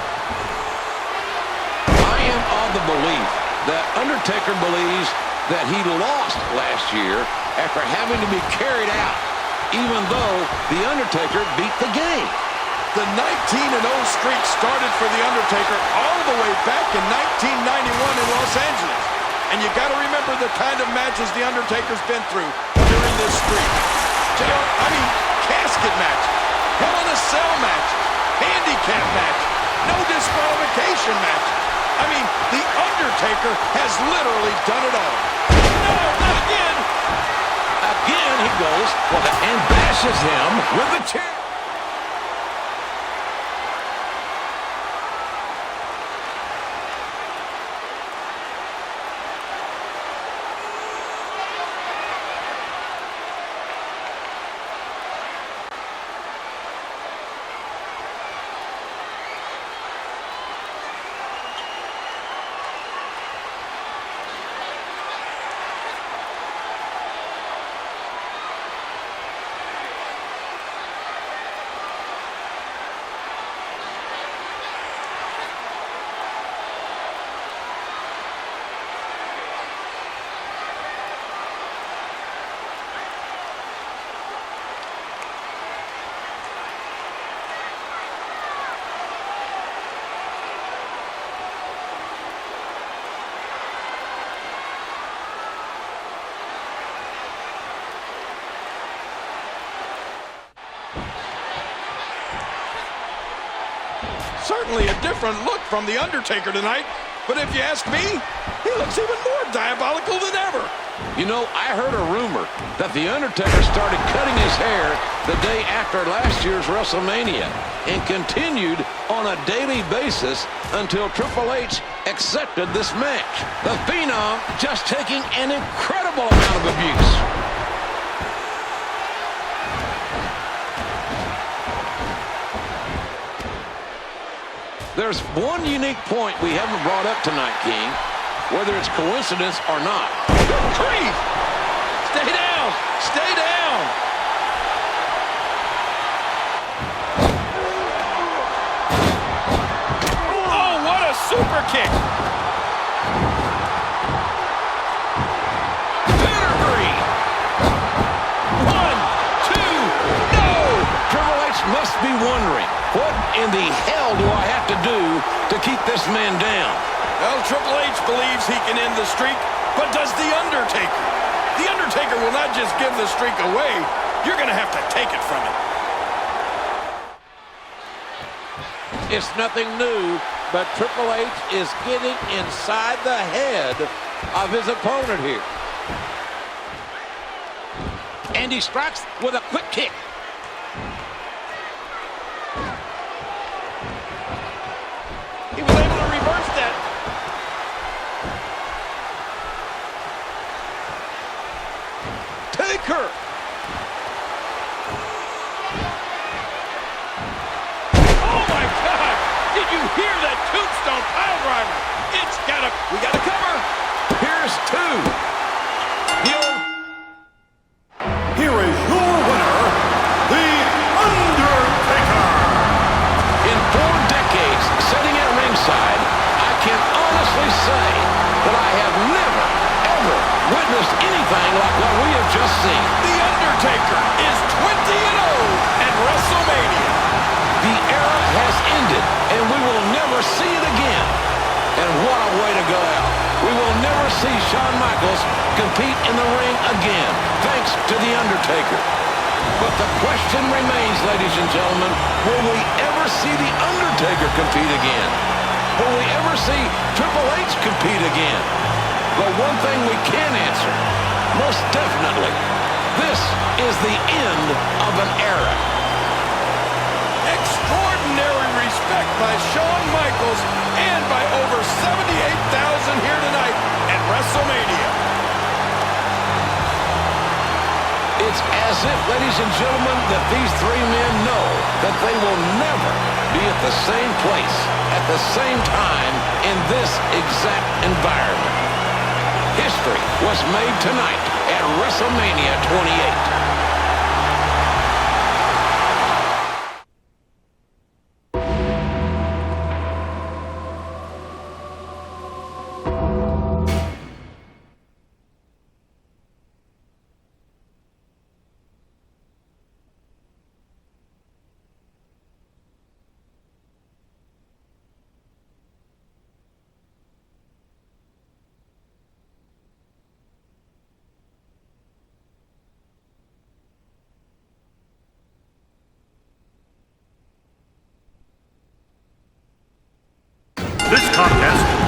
I am of the belief that Undertaker believes that he lost last year after having to be carried out, even though The Undertaker beat the game. The 19-0 streak started for The Undertaker all the way back in 1991 in Los Angeles. And you got to remember the kind of matches The Undertaker's been through during this streak. Casket match, Hell in a Cell match, handicap match, no disqualification match. The Undertaker has literally done it all. No, not again. Again he goes and bashes him with the chair. Certainly a different look from The Undertaker tonight, but if you ask me, he looks even more diabolical than ever. You know, I heard a rumor that The Undertaker started cutting his hair the day after last year's WrestleMania and continued on a daily basis until Triple H accepted this match. The Phenom just taking an incredible amount of abuse. There's one unique point we haven't brought up tonight, King, whether it's coincidence or not. Good grief! Stay down! Stay down! Oh, what a super kick! Pedigree! 1, 2, no! Triple H must be wondering, what in the hell do I have to do to keep this man down? Well, Triple H believes he can end the streak, but does The Undertaker? The Undertaker will not just give the streak away. You're going to have to take it from him. It's nothing new, but Triple H is getting inside the head of his opponent here. And he strikes with a quick kick. He was able to reverse that. Taker! Oh my God! Did you hear that tombstone pile driver? We gotta cover. Here's 2. Here is your winner, The Undertaker. In 4 decades sitting at ringside, I can honestly say that I have never, ever witnessed anything like what we have just seen. The Undertaker is 20-0 at WrestleMania. The era has ended, and we will never see it again. And what a way to go out. We will never see Shawn Michaels compete in the ring again, thanks to The Undertaker. But the question remains, ladies and gentlemen, will we ever see The Undertaker compete again? Will we ever see Triple H compete again? But one thing we can answer, most definitely, this is the end of an era. Extraordinary respect by Shawn Michaels and by over 78,000 here tonight at WrestleMania. It's as if, ladies and gentlemen, that these three men know that they will never be at the same place at the same time in this exact environment. History was made tonight at WrestleMania 28. This contest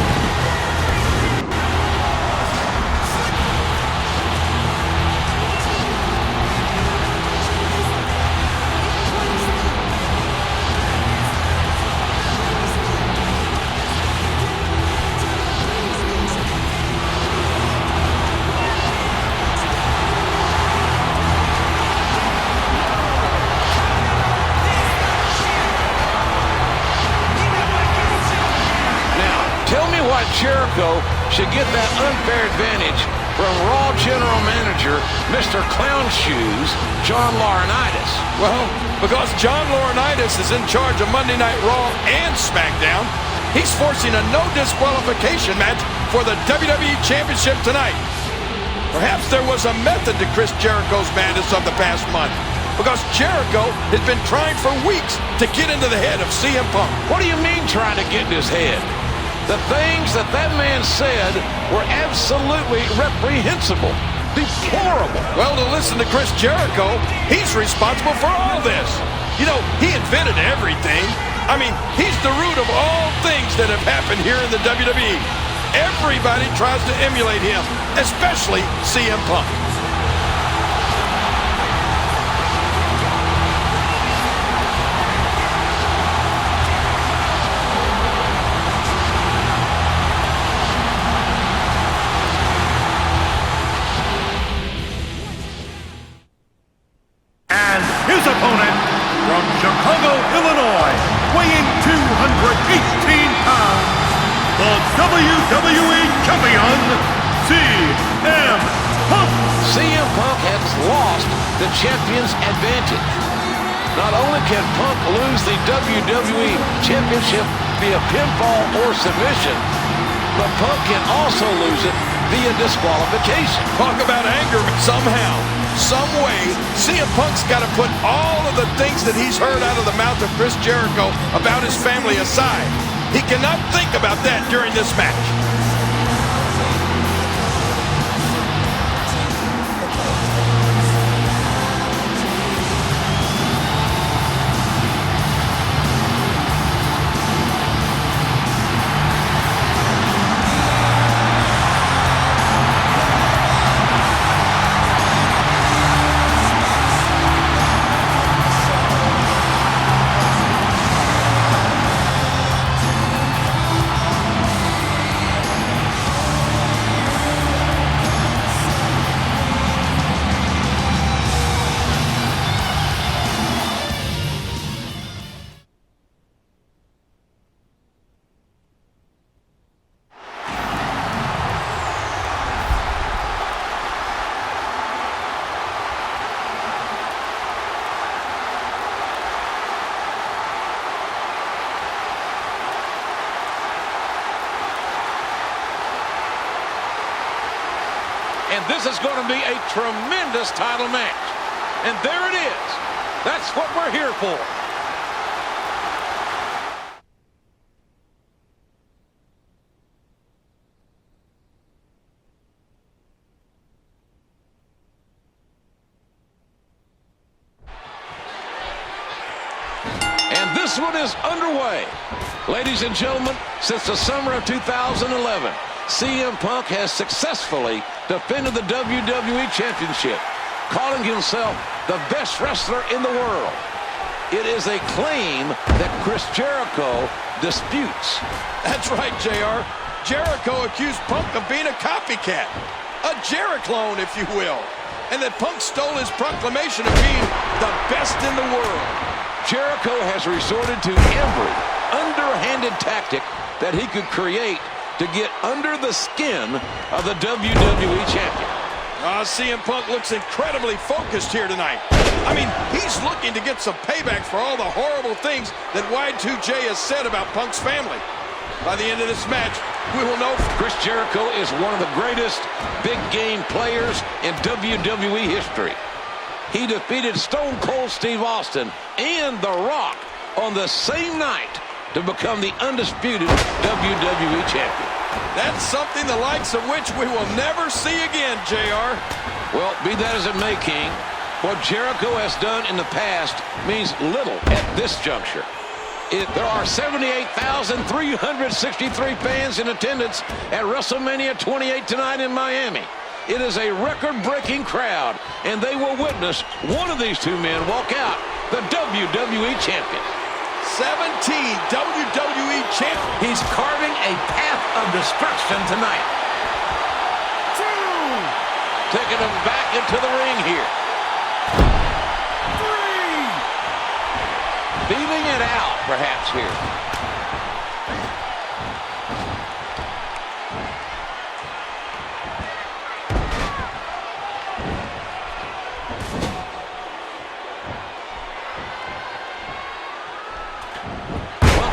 Jericho should get that unfair advantage from Raw General Manager, Mr. Clown Shoes, John Laurinaitis. Well, because John Laurinaitis is in charge of Monday Night Raw and SmackDown, he's forcing a no disqualification match for the WWE Championship tonight. Perhaps there was a method to Chris Jericho's madness of the past month, because Jericho has been trying for weeks to get into the head of CM Punk. What do you mean trying to get in his head? The things that man said were absolutely reprehensible, deplorable. Well, to listen to Chris Jericho, he's responsible for all this. You know, he invented everything. I mean, he's the root of all things that have happened here in the WWE. Everybody tries to emulate him, especially CM Punk. his opponent from Chicago, Illinois, weighing 218 pounds, the WWE Champion, CM Punk. CM Punk has lost the champion's advantage. Not only can Punk lose the WWE Championship via pinfall or submission, but Punk can also lose it via disqualification. Talk about anger somehow, some way. CM Punk's got to put all of the things that he's heard out of the mouth of Chris Jericho about his family aside. He cannot think about that during this match. And this is going to be a tremendous title match. And there it is. That's what we're here for. this one is underway. Ladies and gentlemen, since the summer of 2011, CM Punk has successfully defended the WWE Championship, calling himself the best wrestler in the world. It is a claim that Chris Jericho disputes. That's right, JR. Jericho accused Punk of being a copycat, a Jeri-clone, if you will, and that Punk stole his proclamation of being the best in the world. Jericho has resorted to every underhanded tactic that he could create to get under the skin of the WWE Champion. CM Punk looks incredibly focused here tonight. I mean, he's looking to get some payback for all the horrible things that Y2J has said about Punk's family. By the end of this match, we will know Chris Jericho is one of the greatest big game players in WWE history. He defeated Stone Cold Steve Austin and The Rock on the same night to become the undisputed WWE Champion. That's something the likes of which we will never see again, JR. Well, be that as it may, King, what Jericho has done in the past means little at this juncture. There are 78,363 fans in attendance at WrestleMania 28 tonight in Miami. It is a record-breaking crowd, and they will witness one of these two men walk out the WWE Champion. 17 WWE champion. He's carving a path of destruction tonight. 2. Taking him back into the ring here. 3. Feeling it out, perhaps, here.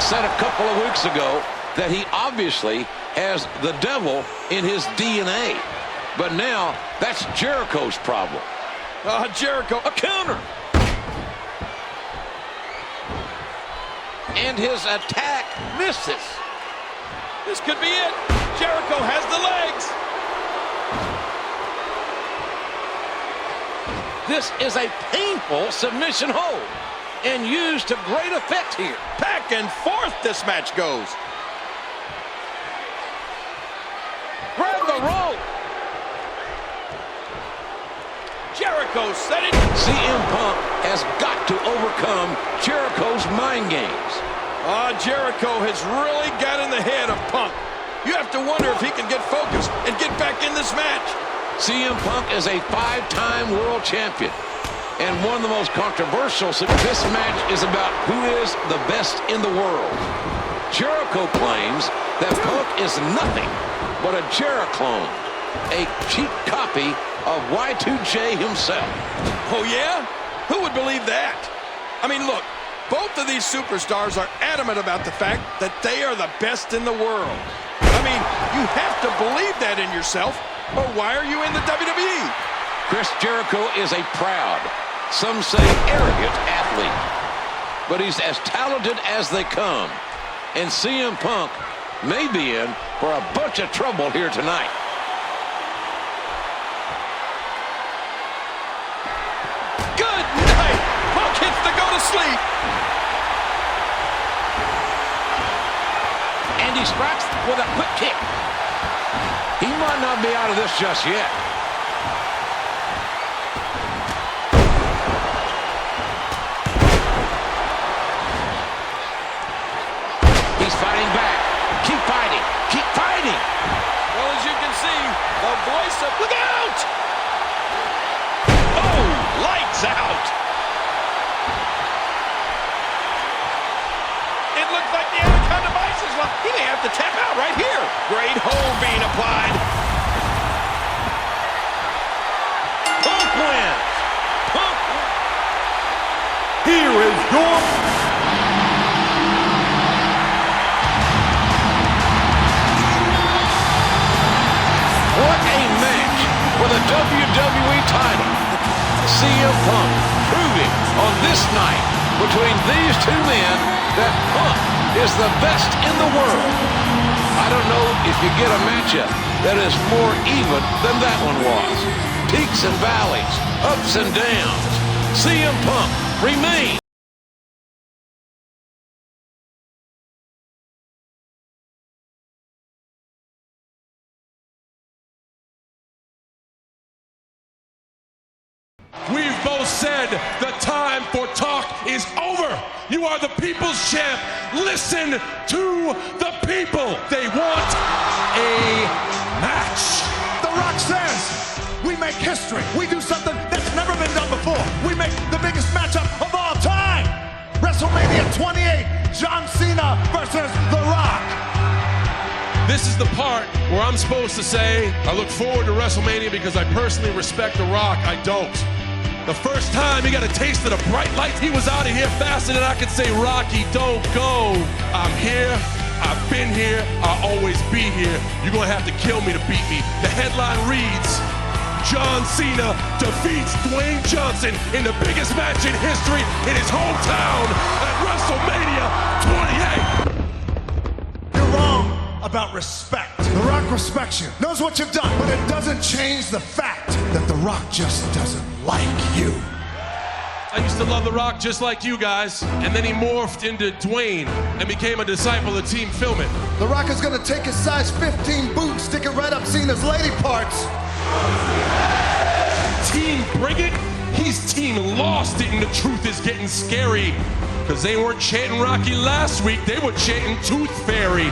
Said a couple of weeks ago that he obviously has the devil in his DNA. But now, that's Jericho's problem. Jericho, a counter. And his attack misses. This could be it. Jericho has the legs. This is a painful submission hold, and used to great effect here. Back and forth this match goes. Grab the rope. Jericho said it. CM Punk has got to overcome Jericho's mind games. Jericho has really got in the head of Punk. You have to wonder if he can get focused and get back in this match. CM Punk is a 5-time world champion. And one of the most controversial, this match is about who is the best in the world. Jericho claims that Punk is nothing but a Jeri-clone, a cheap copy of Y2J himself. Oh, yeah? Who would believe that? I mean, look, both of these superstars are adamant about the fact that they are the best in the world. I mean, you have to believe that in yourself, or why are you in the WWE? Chris Jericho is a proud, some say arrogant athlete, but he's as talented as they come. And CM Punk may be in for a bunch of trouble here tonight. Good night! Punk hits the go to sleep. And he strikes with a quick kick. He might not be out of this just yet. Fighting back. Keep fighting. Keep fighting. Well, as you can see, the voice of... Look out! Oh, lights out. It looks like the Anaconda Bison's one. He may have to tap out right here. Great hold being applied. Punk wins. Punk. Here is your... What a match for the WWE title. CM Punk proving on this night between these two men that Punk is the best in the world. I don't know if you get a matchup that is more even than that one was. Peaks and valleys, ups and downs. CM Punk remains both said the time for talk is over. You are the people's champ. Listen to the people. They want a match. The Rock says we make history. We do something that's never been done before. We make the biggest matchup of all time. WrestleMania 28, John Cena versus The Rock. This is the part where I'm supposed to say, I look forward to WrestleMania because I personally respect The Rock. I don't. The first time he got a taste of the bright lights, he was out of here faster than I could say, Rocky, don't go. I'm here. I've been here. I'll always be here. You're going to have to kill me to beat me. The headline reads, John Cena defeats Dwayne Johnson in the biggest match in history in his hometown at WrestleMania 28. You're wrong about respect. The Rock respects you, knows what you've done, but it doesn't change the fact that The Rock just doesn't like you. I used to love The Rock just like you guys, and then he morphed into Dwayne and became a disciple of Team Film It. The Rock is gonna take his size 15 boot, stick it right up Cena's lady parts. Team Bring It? He's Team Lost It, and the truth is getting scary. Because they weren't chanting Rocky last week, they were chanting Tooth Fairy.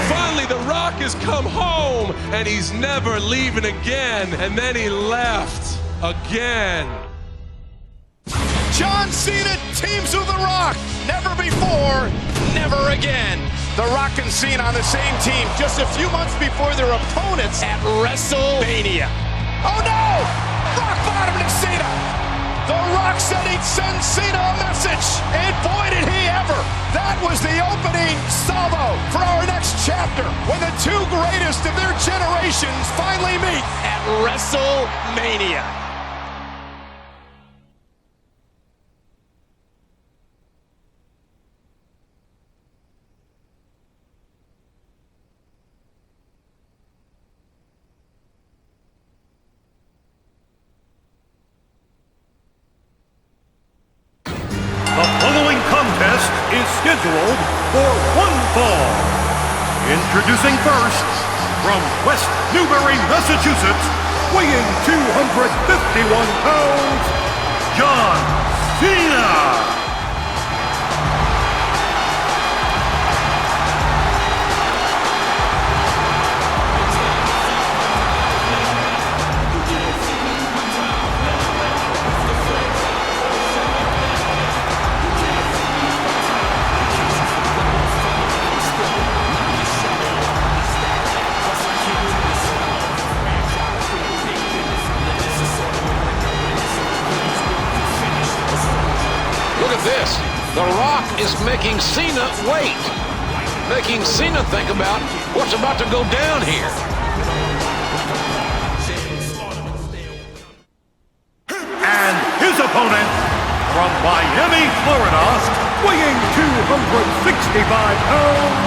Finally, The Rock has come home, and he's never leaving again. And then he left again. John Cena teams with The Rock. Never before, never again. The Rock and Cena on the same team just a few months before their opponents at WrestleMania. Oh no! Rock bottom to Cena. The Rock said he'd send Cena a message, and boy did he ever. That was the opening salvo for our next chapter, when the two greatest of their generations finally meet at WrestleMania. The following contest is scheduled for one fall. Introducing first, from West Newbury, Massachusetts, weighing 251 pounds, John Cena. This. The Rock is making Cena wait. Making Cena think about what's about to go down here. And his opponent, from Miami, Florida, weighing 265 pounds,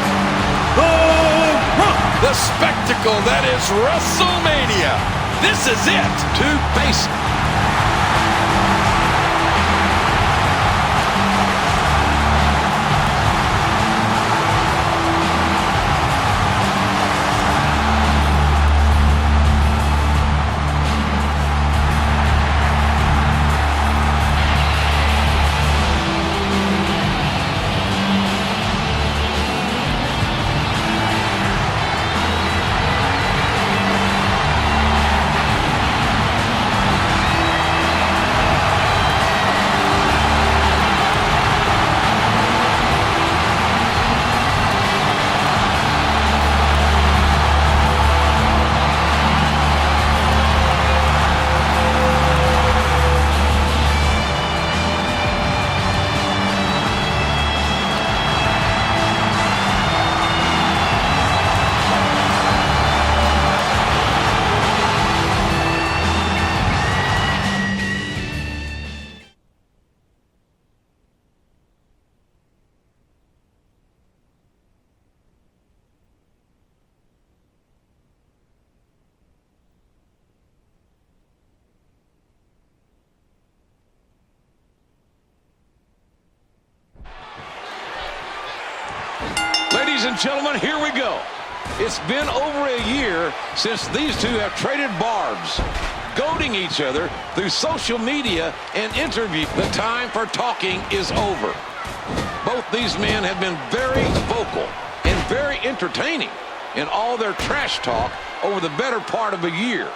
The Rock. The spectacle that is WrestleMania. This is it. Two faces. Ladies and gentlemen, here we go. It's been over a year since these two have traded barbs. goading each other through social media and interviews. The time for talking is over. Both these men have been very vocal and very entertaining in all their trash talk over the better part of a year.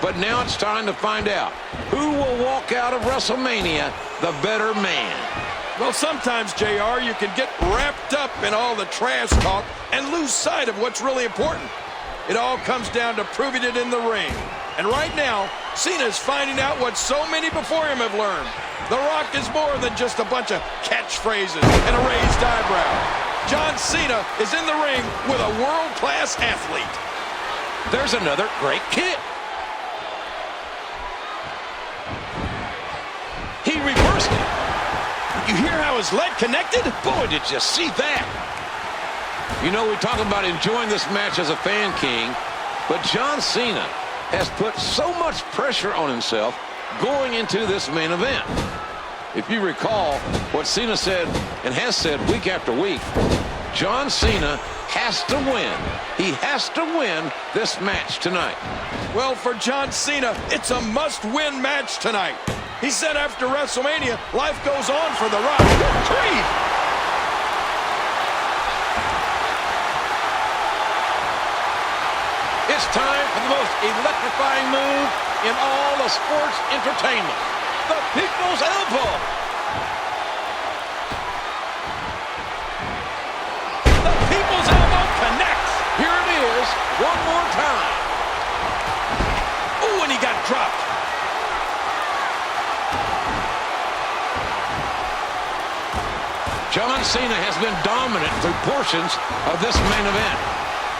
But now it's time to find out who will walk out of WrestleMania the better man. Well, sometimes, JR, you can get wrapped up in all the trash talk and lose sight of what's really important. It all comes down to proving it in the ring. And right now, Cena's finding out what so many before him have learned. The Rock is more than just a bunch of catchphrases and a raised eyebrow. John Cena is in the ring with a world-class athlete. There's another great kick. He reversed it. You hear how his leg connected? Boy, did you see that. You know, we talk about enjoying this match as a fan, King, but John Cena has put so much pressure on himself going into this main event. If you recall what Cena said and has said week after week, John Cena has to win. He has to win this match tonight. Well, for John Cena, it's a must-win match tonight. He said after WrestleMania, life goes on for The Rock. Good grief! It's time for the most electrifying move in all of sports entertainment. The People's Elbow. The People's Elbow connects. Here it is, one more time. Ooh, and he got dropped. John Cena has been dominant through portions of this main event.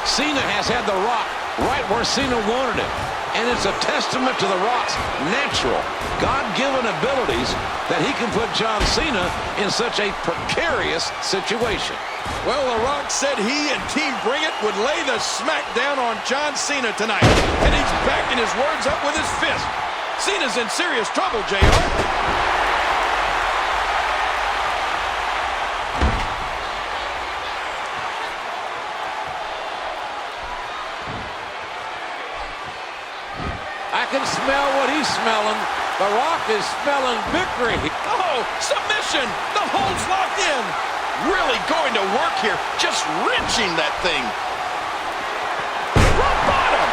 Cena has had The Rock right where Cena wanted him. And it's a testament to The Rock's natural, God-given abilities that he can put John Cena in such a precarious situation. Well, The Rock said he and Team Bring It would lay the smack down on John Cena tonight. And he's backing his words up with his fist. Cena's in serious trouble, JR. I can smell what he's smelling. The Rock is smelling victory. Oh, submission! The hold's locked in. Really going to work here. Just wrenching that thing. Rock bottom!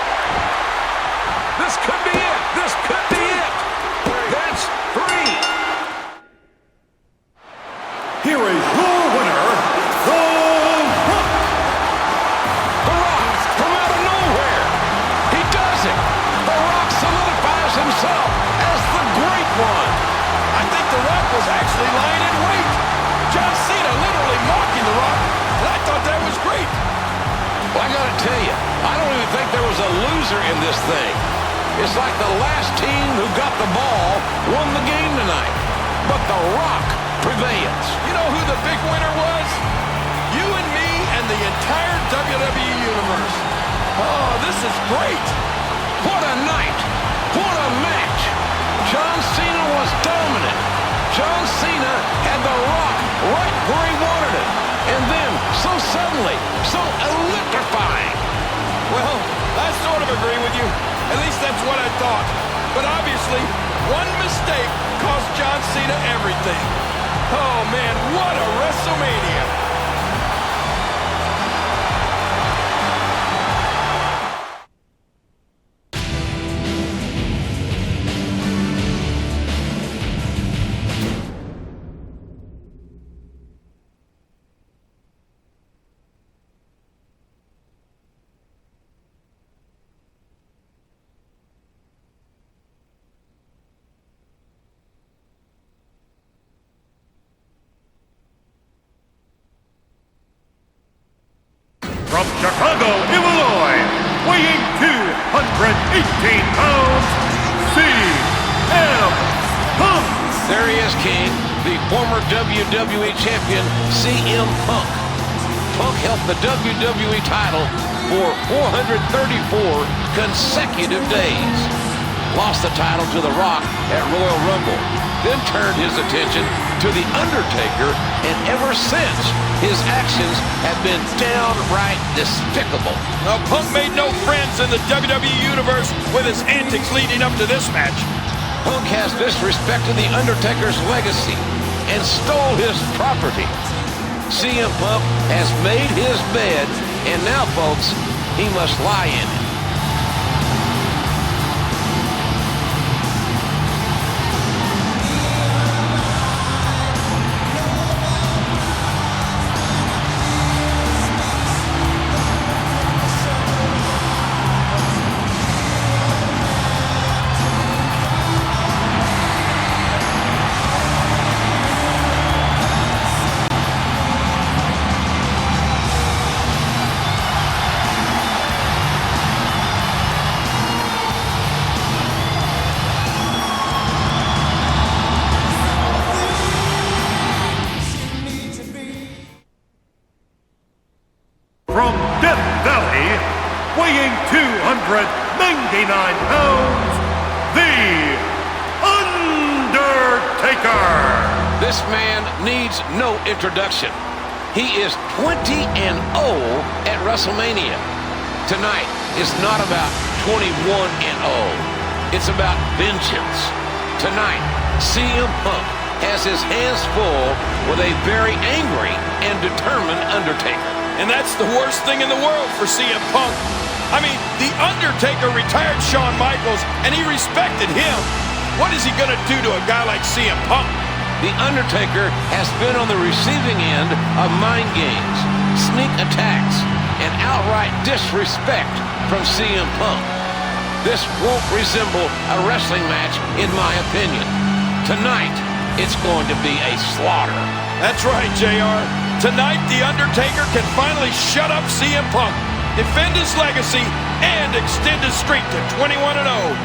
This could be it. This could be it. That's 3. Here is your winner, The Rock. The Rock from out of nowhere. He does it. The Rock solidifies himself as the great one. I think The Rock was actually lying in wait. John Cena literally mocking The Rock. And I thought that was great. Well, I gotta tell you, I don't even think there was a loser in this thing. It's like the last team who got the ball won the game tonight. But The Rock prevails. You know who the big winner was? You and me and the entire WWE Universe. Oh, this is great. What a night. What a match. John Cena was dominant. John Cena had The Rock right where he wanted him. And then, so suddenly, so electrifying. Well, I sort of agree with you. At least that's what I thought. But obviously, one mistake cost John Cena everything. Oh, man, what a WrestleMania. From Chicago, Illinois, weighing 218 pounds, CM Punk. There he is, King, the former WWE Champion, CM Punk. Punk held the WWE title for 434 consecutive days. Lost the title to The Rock at Royal Rumble. then turned his attention to The Undertaker, and ever since, his actions have been downright despicable. Now, Punk made no friends in the WWE Universe with his antics leading up to this match. Punk has disrespected The Undertaker's legacy and stole his property. CM Punk has made his bed, and now, folks, he must lie in it. From Death Valley, weighing 299 pounds, The Undertaker. This man needs no introduction. He is 20-0 at WrestleMania. Tonight is not about 21-0. It's about vengeance. Tonight, CM Punk has his hands full with a very angry and determined Undertaker. And that's the worst thing in the world for CM Punk. I mean, The Undertaker retired Shawn Michaels, and he respected him. What is he going to do to a guy like CM Punk? The Undertaker has been on the receiving end of mind games, sneak attacks, and outright disrespect from CM Punk. This won't resemble a wrestling match, in my opinion. Tonight, it's going to be a slaughter. That's right, JR. Tonight, The Undertaker can finally shut up CM Punk, defend his legacy, and extend his streak to 21-0.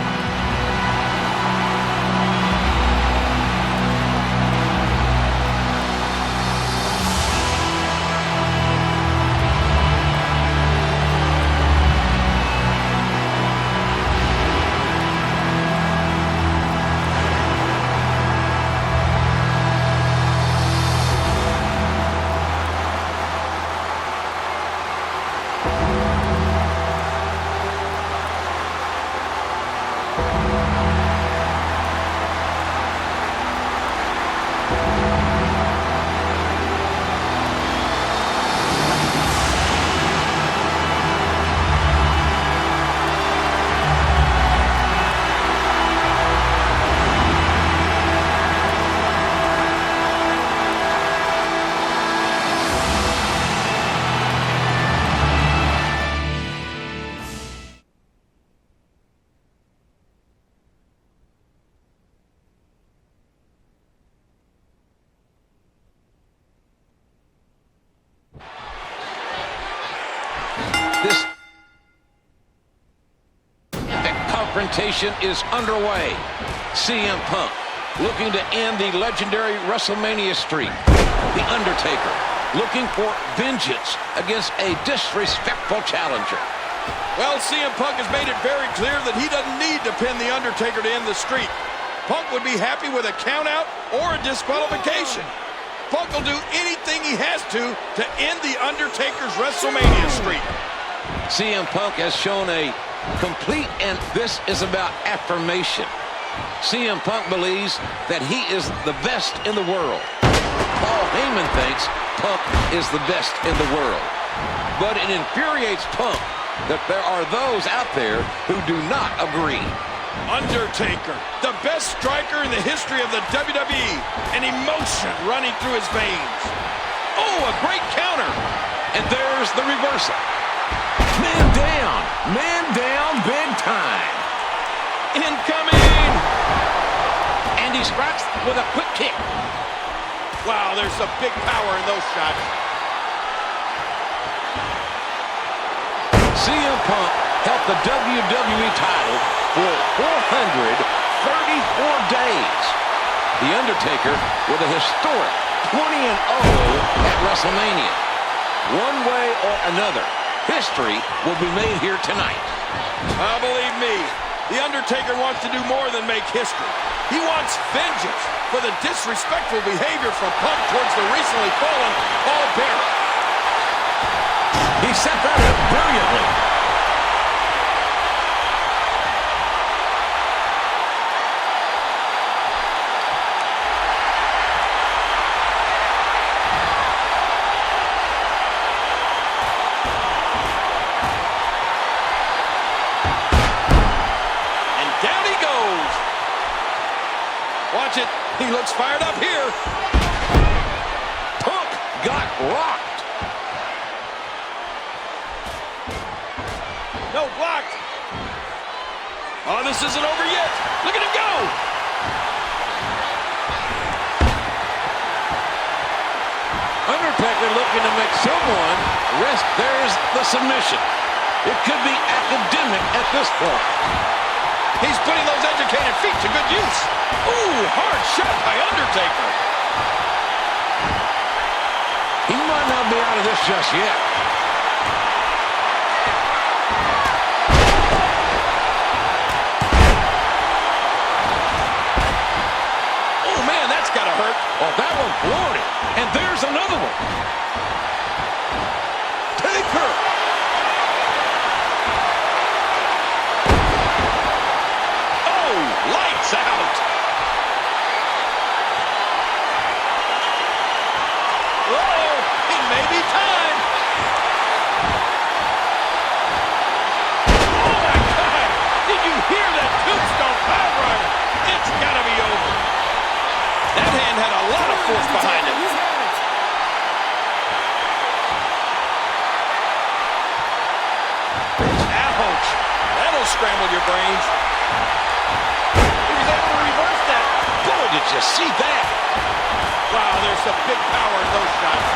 This confrontation is underway. CM Punk looking to end the legendary WrestleMania streak. The Undertaker looking for vengeance against a disrespectful challenger. Well, CM Punk has made it very clear that he doesn't need to pin The Undertaker to end the streak. Punk would be happy with a countout or a disqualification. Punk will do anything he has to end The Undertaker's WrestleMania streak. CM Punk has shown a complete, and this is about affirmation. CM Punk believes that he is the best in the world. Paul Heyman thinks Punk is the best in the world. But it infuriates Punk that there are those out there who do not agree. Undertaker, the best striker in the history of the WWE, an emotion running through his veins. Oh, a great counter. And there's the reversal. Man down big time. Incoming. And he strikes with a quick kick. Wow, there's some big power in those shots. CM Punk held the WWE title for 434 days. The Undertaker with a historic 20-0 at WrestleMania. One way or another, history will be made here tonight. Believe me, The Undertaker wants to do more than make history. He wants vengeance for the disrespectful behavior from Punk towards the recently fallen Paul Bearer. He set that up brilliantly. Watch it. He looks fired up here. Punk got rocked. No, blocked. Oh, this isn't over yet. Look at him go. Undertaker looking to make someone rest. There's the submission. It could be academic at this point. He's putting those educated feet to good use. Ooh, hard shot by Undertaker. He might not be out of this just yet. Oh, man, that's gotta hurt. Oh, that one floored him. And there's another one. Taker. Lights out. Whoa, it may be time. Oh, my God. Did you hear that tombstone powerbomb? It's got to be over. That hand had a lot of force behind it. Ouch. That'll scramble your brains. Did you see that? Wow, there's some big power in those shots.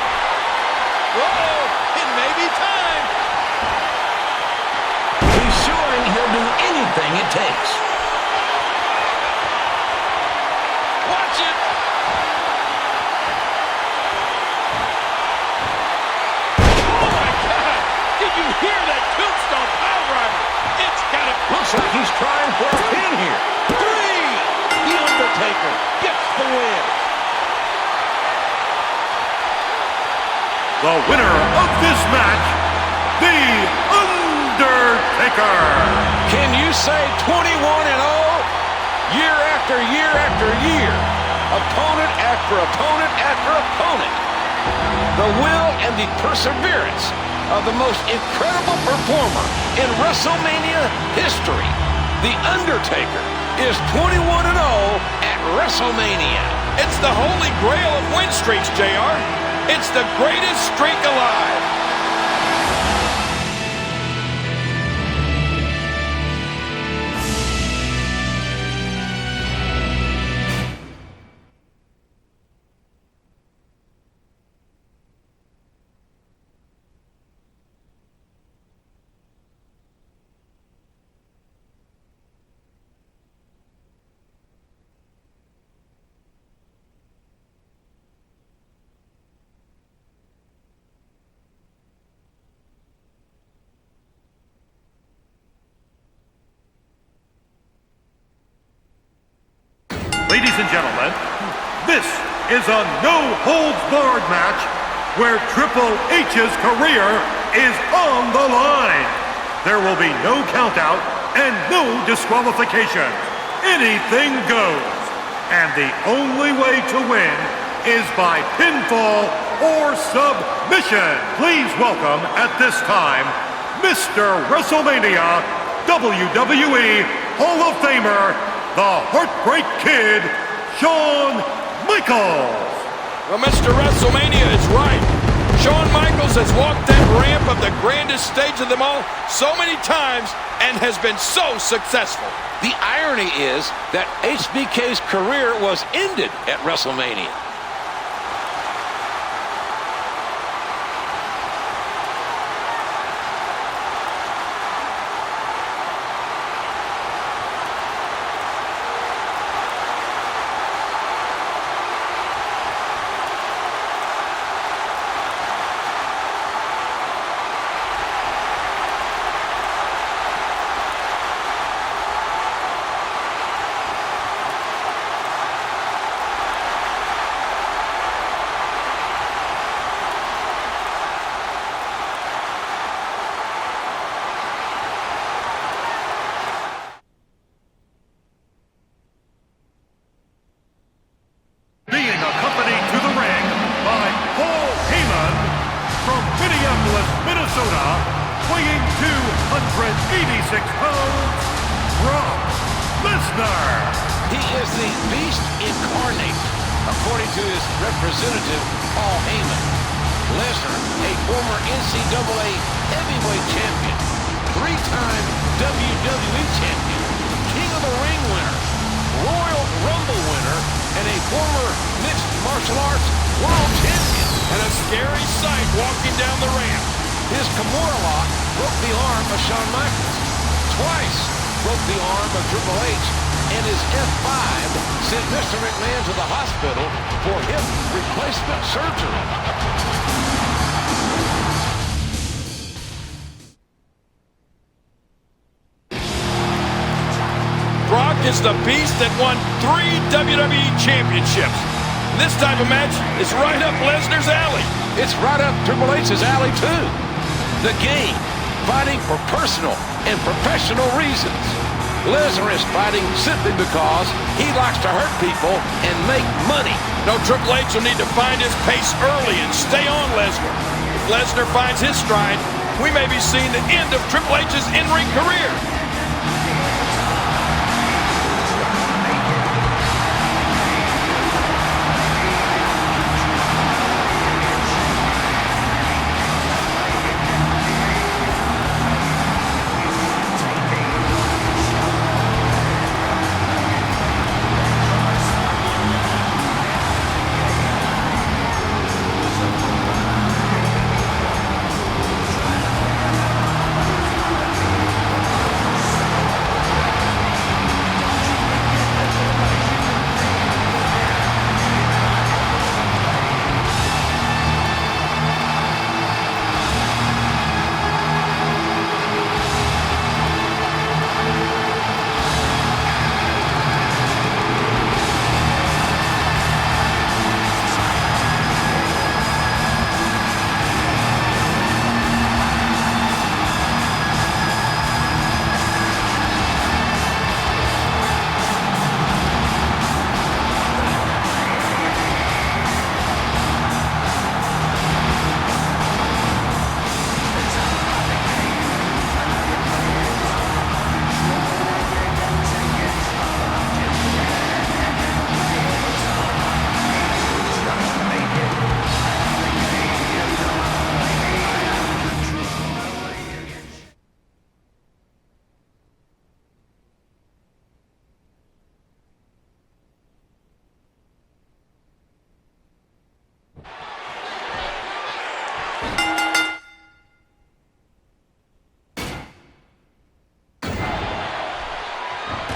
Whoa, it may be time. He's showing he'll do anything it takes. Watch it. Oh, my God. Did you hear that tombstone powerbomb? It's got to... Looks like he's trying for a pin here. 3. The Undertaker gets the win. The winner of this match, The Undertaker. Can you say 21-0? Year after year after year. Opponent after opponent after opponent. The will and the perseverance of the most incredible performer in WrestleMania history. The Undertaker is 21-0 at WrestleMania. It's the holy grail of win streaks, JR. It's the greatest streak alive. Ladies and gentlemen, this is a no-holds-barred match where Triple H's career is on the line. There will be no countout and no disqualification. Anything goes. And the only way to win is by pinfall or submission. Please welcome at this time, Mr. WrestleMania WWE Hall of Famer, the Heartbreak Kid, Shawn Michaels. Well, Mr. WrestleMania is right. Shawn Michaels has walked that ramp of the grandest stage of them all so many times and has been so successful. The irony is that HBK's career was ended at WrestleMania. weighing 286 pounds, Brock Lesnar. He is the beast incarnate, according to his representative, Paul Heyman. Lesnar, a former NCAA heavyweight champion, 3-time WWE champion, King of the Ring winner, Royal Rumble winner, and a former mixed martial arts world champion. And a scary sight walking down the ramp. His Kimura lock broke the arm of Shawn Michaels. Twice broke the arm of Triple H, and his F5 sent Mr. McMahon to the hospital for hip replacement surgery. Brock is the beast that won 3 WWE championships. This type of match is right up Lesnar's alley. It's right up Triple H's alley, too. The game, fighting for personal and professional reasons. Lesnar is fighting simply because he likes to hurt people and make money. No, Triple H will need to find his pace early and stay on Lesnar. If Lesnar finds his stride, we may be seeing the end of Triple H's in-ring career.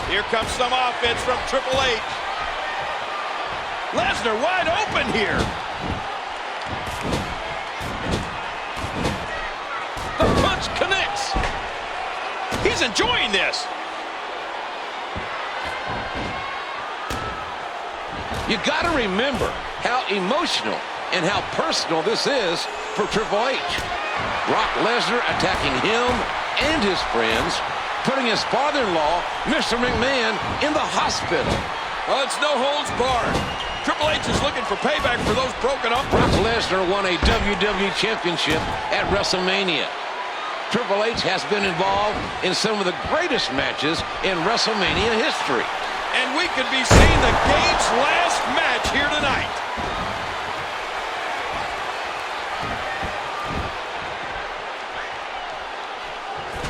Here comes some offense from Triple H. Lesnar wide open here. The punch connects. He's enjoying this. You got to remember how emotional and how personal this is for Triple H. Brock Lesnar attacking him and his friends, putting his father-in-law, Mr. McMahon, in the hospital. Well, it's no holds barred. Triple H is looking for payback for those broken up. Brock Lesnar won a WWE Championship at WrestleMania. Triple H has been involved in some of the greatest matches in WrestleMania history. And we could be seeing the game's last match here tonight.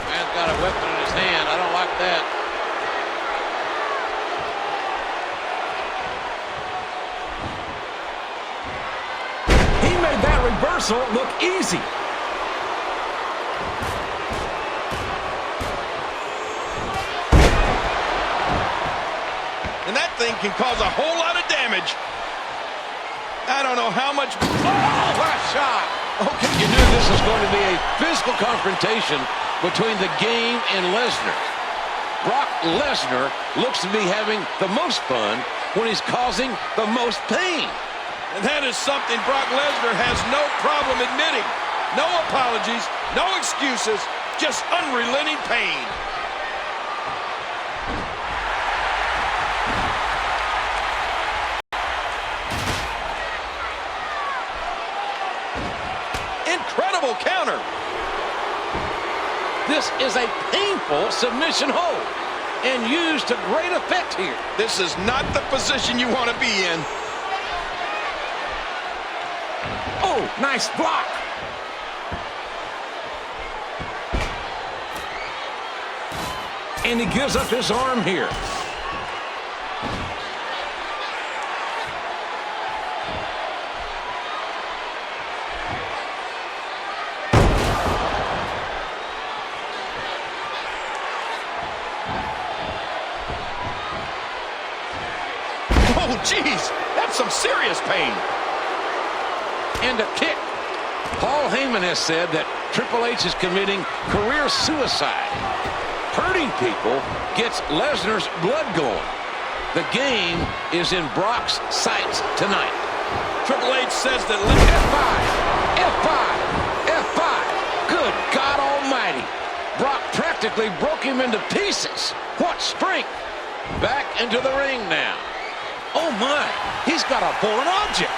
Man's got a weapon in his hand. I don't like that. He made that reversal look easy. And that thing can cause a whole lot of damage. I don't know how much... Oh, what a shot. Okay, you knew this was going to be a physical confrontation between the game and Lesnar. Brock Lesnar looks to be having the most fun when he's causing the most pain. And that is something Brock Lesnar has no problem admitting. No apologies, no excuses, just unrelenting pain. Incredible counter. This is a painful submission hold and used to great effect here. This is not the position you want to be in. Oh, nice block. And he gives up his arm here. Oh, jeez, that's some serious pain. And a kick. Paul Heyman has said that Triple H is committing career suicide. Hurting people gets Lesnar's blood going. The game is in Brock's sights tonight. Triple H says that F5, F5, F5. Good God Almighty. Brock practically broke him into pieces. What strength. Back into the ring now. Oh my, he's got a foreign object.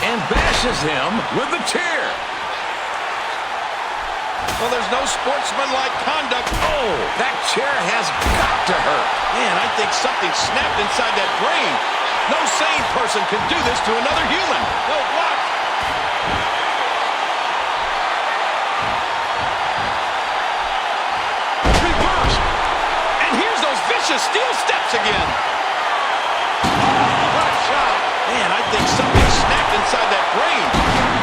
And bashes him with the chair. Well, there's no sportsmanlike conduct. Oh, that chair has got to hurt. Man, I think something snapped inside that brain. No sane person can do this to another human. No, what? Reversed. And here's those vicious steel steps again. What a shot. Man, I think something snapped inside that brain.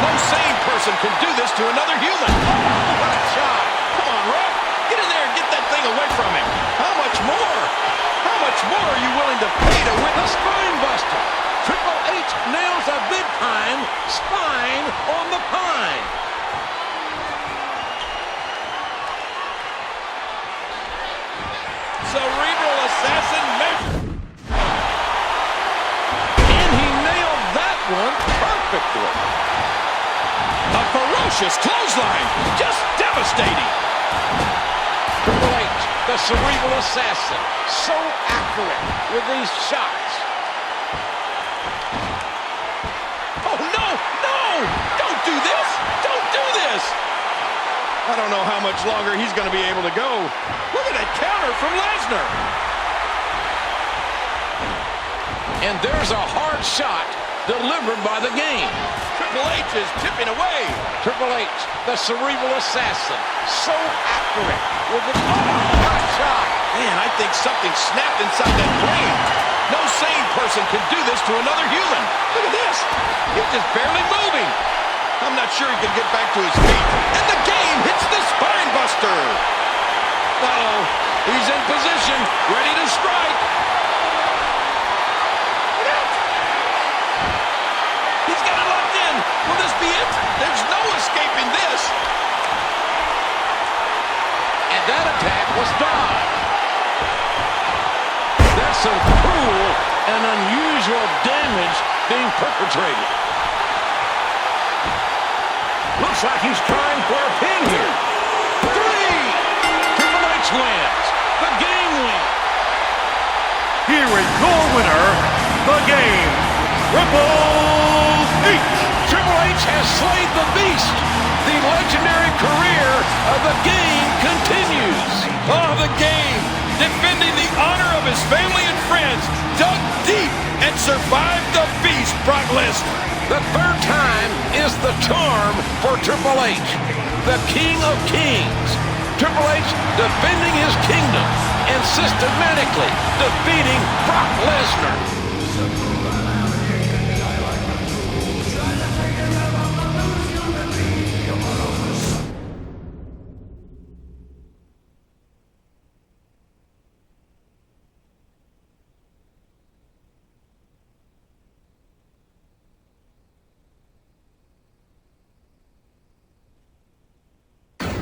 No sane person can do this to another human. What a shot. Come on, Rock. Get in there and get that thing away from him. How much more? How much more are you willing to pay to win The spine buster. Triple H nails a big time spine on the pine. cerebral assassin measure? And he nailed that one perfectly. A ferocious clothesline. Just devastating. Triple H, the cerebral assassin, so accurate with these shots. Oh, no, no! Don't do this! Don't do this! I don't know how much longer he's going to be able to go. Look at that counter from Lesnar. And there's a hard shot delivered by the game. Triple H is tipping away. Triple H, the cerebral assassin, so accurate with the hard shot. Man, I think something snapped inside that brain. No sane person can do this to another human. Look at this. He's just barely moving. I'm not sure he can get back to his feet. And the game hits the spine buster. Uh-oh. He's in position, ready to strike. He's got it locked in. Will this be it? There's no escaping this. And that attack was dodged. That's some cruel and unusual damage being perpetrated. Looks like he's trying for a pin here. 3! Triple H wins. The game wins. Here is your winner, the game, Triple H. Triple H has slayed the beast. The legendary career of the game continues. Oh, the game, defending the honor of his family and friends, dug deep and survived the beast, Brock Lesnar. The third time is the charm for Triple H, the King of Kings. Triple H defending his kingdom and systematically defeating Brock Lesnar.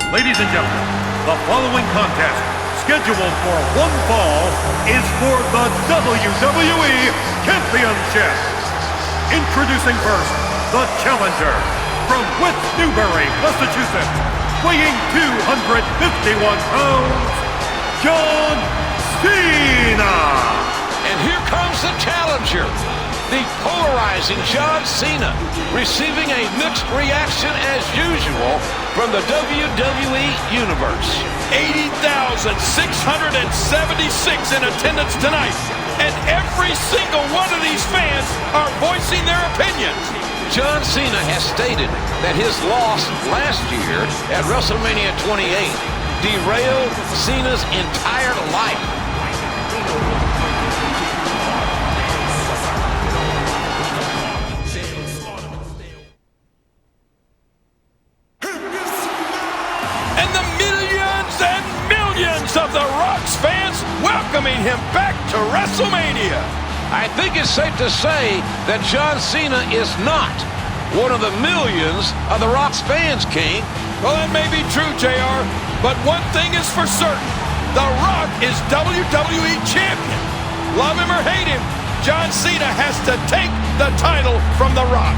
Ladies and gentlemen, the following contest, scheduled for one fall, is for the WWE Championship. Introducing first, the challenger, from West Newbury, Massachusetts, weighing 251 pounds, John Cena. And here comes the challenger, the polarizing John Cena, receiving a mixed reaction as usual from the WWE universe. 80,676 in attendance tonight, and every single one of these fans are voicing their opinions. John Cena has stated that his loss last year at WrestleMania 28 derailed Cena's entire life. And the millions and millions of The Rock's fans welcoming him back to WrestleMania. I think it's safe to say that John Cena is not one of the millions of The Rock's fans, King. Well, that may be true, JR, but one thing is for certain. The Rock is WWE Champion. Love him or hate him, John Cena has to take the title from The Rock.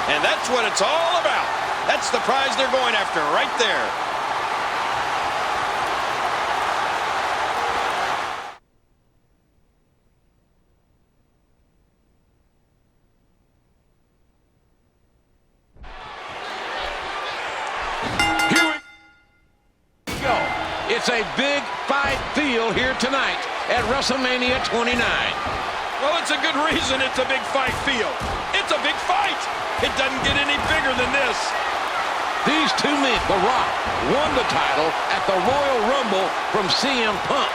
And that's what it's all about. That's the prize they're going after right there. Here we go. It's a big fight feel here tonight at WrestleMania 29. Well, it's a good reason it's a big fight feel. It's a big fight. It doesn't get any bigger than this. These two men, The Rock, won the title at the Royal Rumble from CM Punk.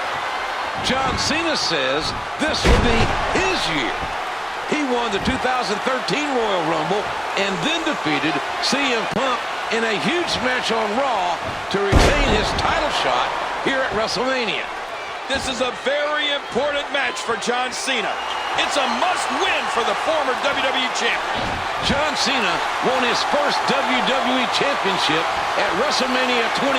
John Cena says this will be his year. He won the 2013 Royal Rumble and then defeated CM Punk in a huge match on Raw to retain his title shot here at WrestleMania. This is a very important match for John Cena. It's a must-win for the former WWE champion. John Cena won his first WWE Championship at WrestleMania 21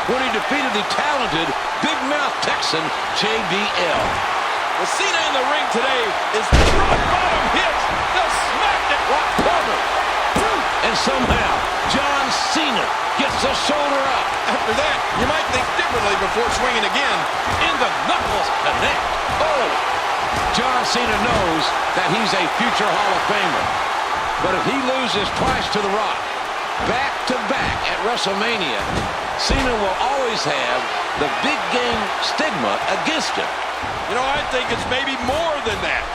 when he defeated the talented Big Mouth Texan JBL. The Cena in the ring today is the rock bottom hit, the smacked it rock cover. And somehow, John Cena gets the shoulder up. After that, you might think differently before swinging again. In the knuckles connect. Oh! John Cena knows that he's a future Hall of Famer. But if he loses twice to The Rock, back-to-back at WrestleMania, Cena will always have the big game stigma against him. You know, I think it's maybe more than that.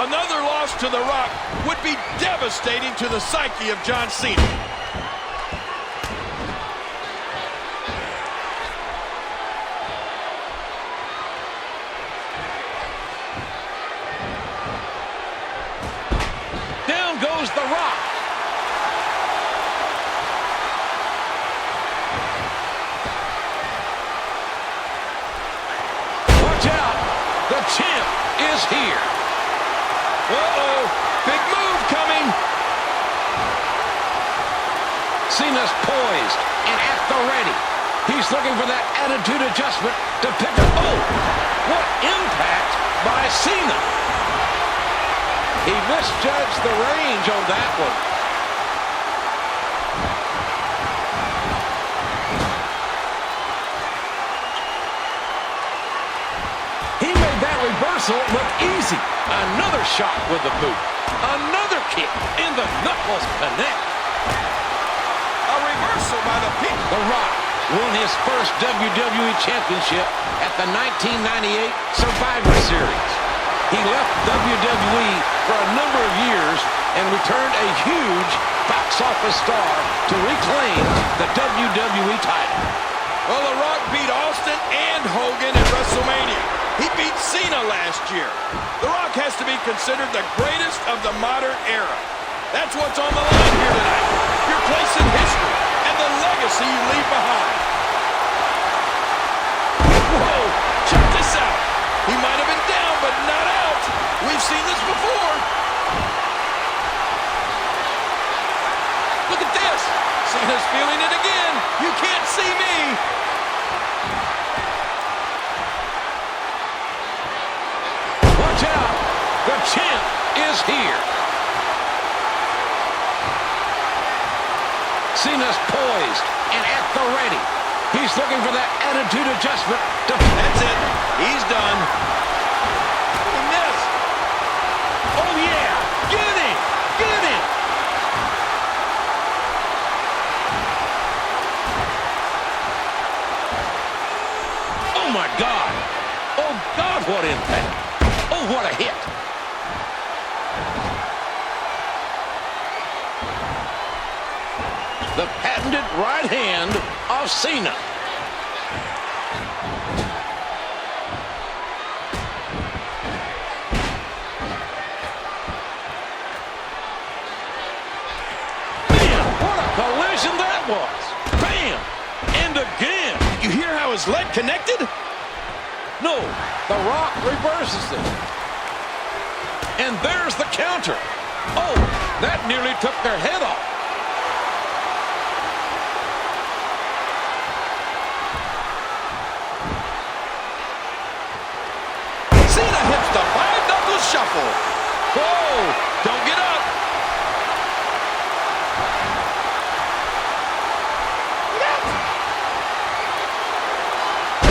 Another loss to The Rock would be devastating to the psyche of John Cena. Down goes The Rock. Watch out. The champ is here. Uh-oh, big move coming. Cena's poised and at the ready. He's looking for that attitude adjustment to pick up. Oh, what impact by Cena. He misjudged the range on that one. He made that reversal look easy. Another shot with the boot. Another kick in the knuckles connect. A reversal by the Pink. The Rock won his first WWE Championship at the 1998 Survivor Series. He left WWE for a number of years and returned a huge box office star to reclaim the WWE title. Well, The Rock beat Austin and Hogan at WrestleMania. He beat Cena last year. The Rock has to be considered the greatest of the modern era. That's what's on the line here tonight. Your place in history and the legacy you leave behind. Whoa, check this out. He might have been down, but not out. We've seen this before. Look at this. Cena's feeling it again. You can't see me. Watch out. The champ is here. Cena's poised and at the ready. He's looking for that attitude adjustment. That's it. He's done. He missed. Oh, yeah. Get him. Get him. Oh, my God. Oh, God, what impact. Oh, what a hit. The patented right hand of Cena. Man, what a collision that was. Bam! And again. You hear how his leg connected? No, The Rock reverses it. And there's the counter. Oh, that nearly took their head off. Cena hits the five-knuckle shuffle. Whoa, don't get up.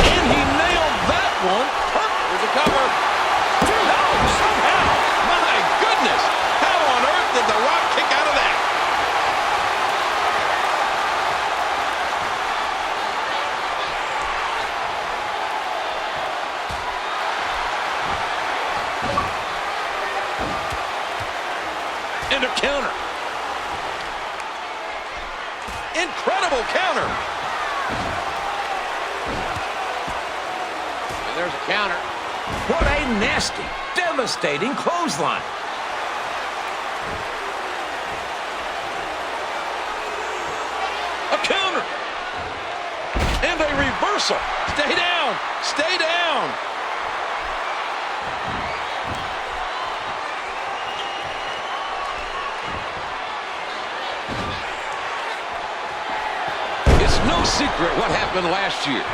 And he nailed that one. Here's a cover. No, somehow. My goodness. How on earth did The Rock kick out of that? And a counter. Incredible counter. And there's a counter. What a nasty, devastating clothesline. A counter. And a reversal. Stay down. Stay down. It's no secret what happened last year.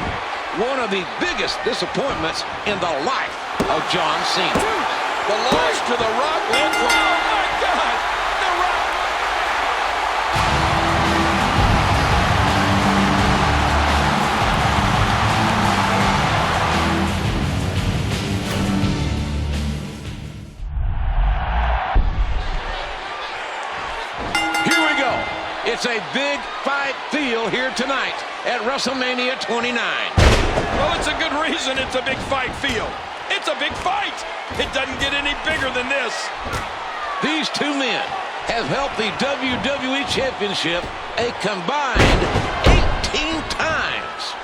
One of the biggest disappointments in the life of John Cena. The loss to The Rock led to... Oh, my God! The Rock... Here we go. It's a big fight feel here tonight at WrestleMania 29. Well, it's a good reason it's a big fight field. It's a big fight. It doesn't get any bigger than this. These two men have held the WWE Championship a combined 18 times.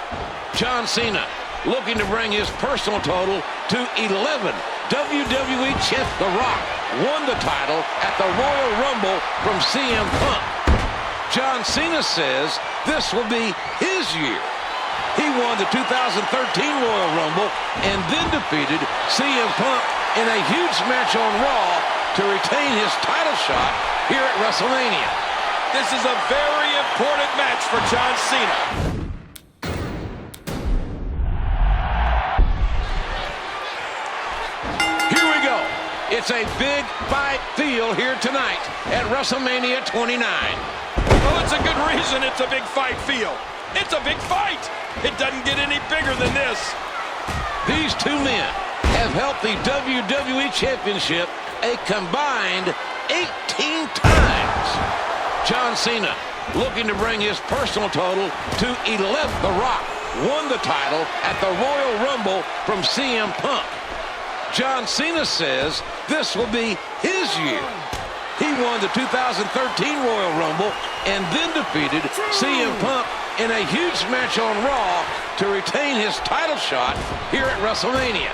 John Cena looking to bring his personal total to 11. WWE Champ The Rock won the title at the Royal Rumble from CM Punk. John Cena says this will be his year. He won the 2013 Royal Rumble and then defeated CM Punk in a huge match on Raw to retain his title shot here at WrestleMania. This is a very important match for John Cena. Here we go. It's a big fight feel here tonight at WrestleMania 29. Well, it's a good reason it's a big fight field. It's a big fight. It doesn't get any bigger than this. These two men have held the WWE Championship a combined 18 times. John Cena looking to bring his personal total to 11. The Rock won the title at the Royal Rumble from CM Punk. John Cena says this will be his year. He won the 2013 Royal Rumble and then defeated CM Punk in a huge match on Raw to retain his title shot here at WrestleMania.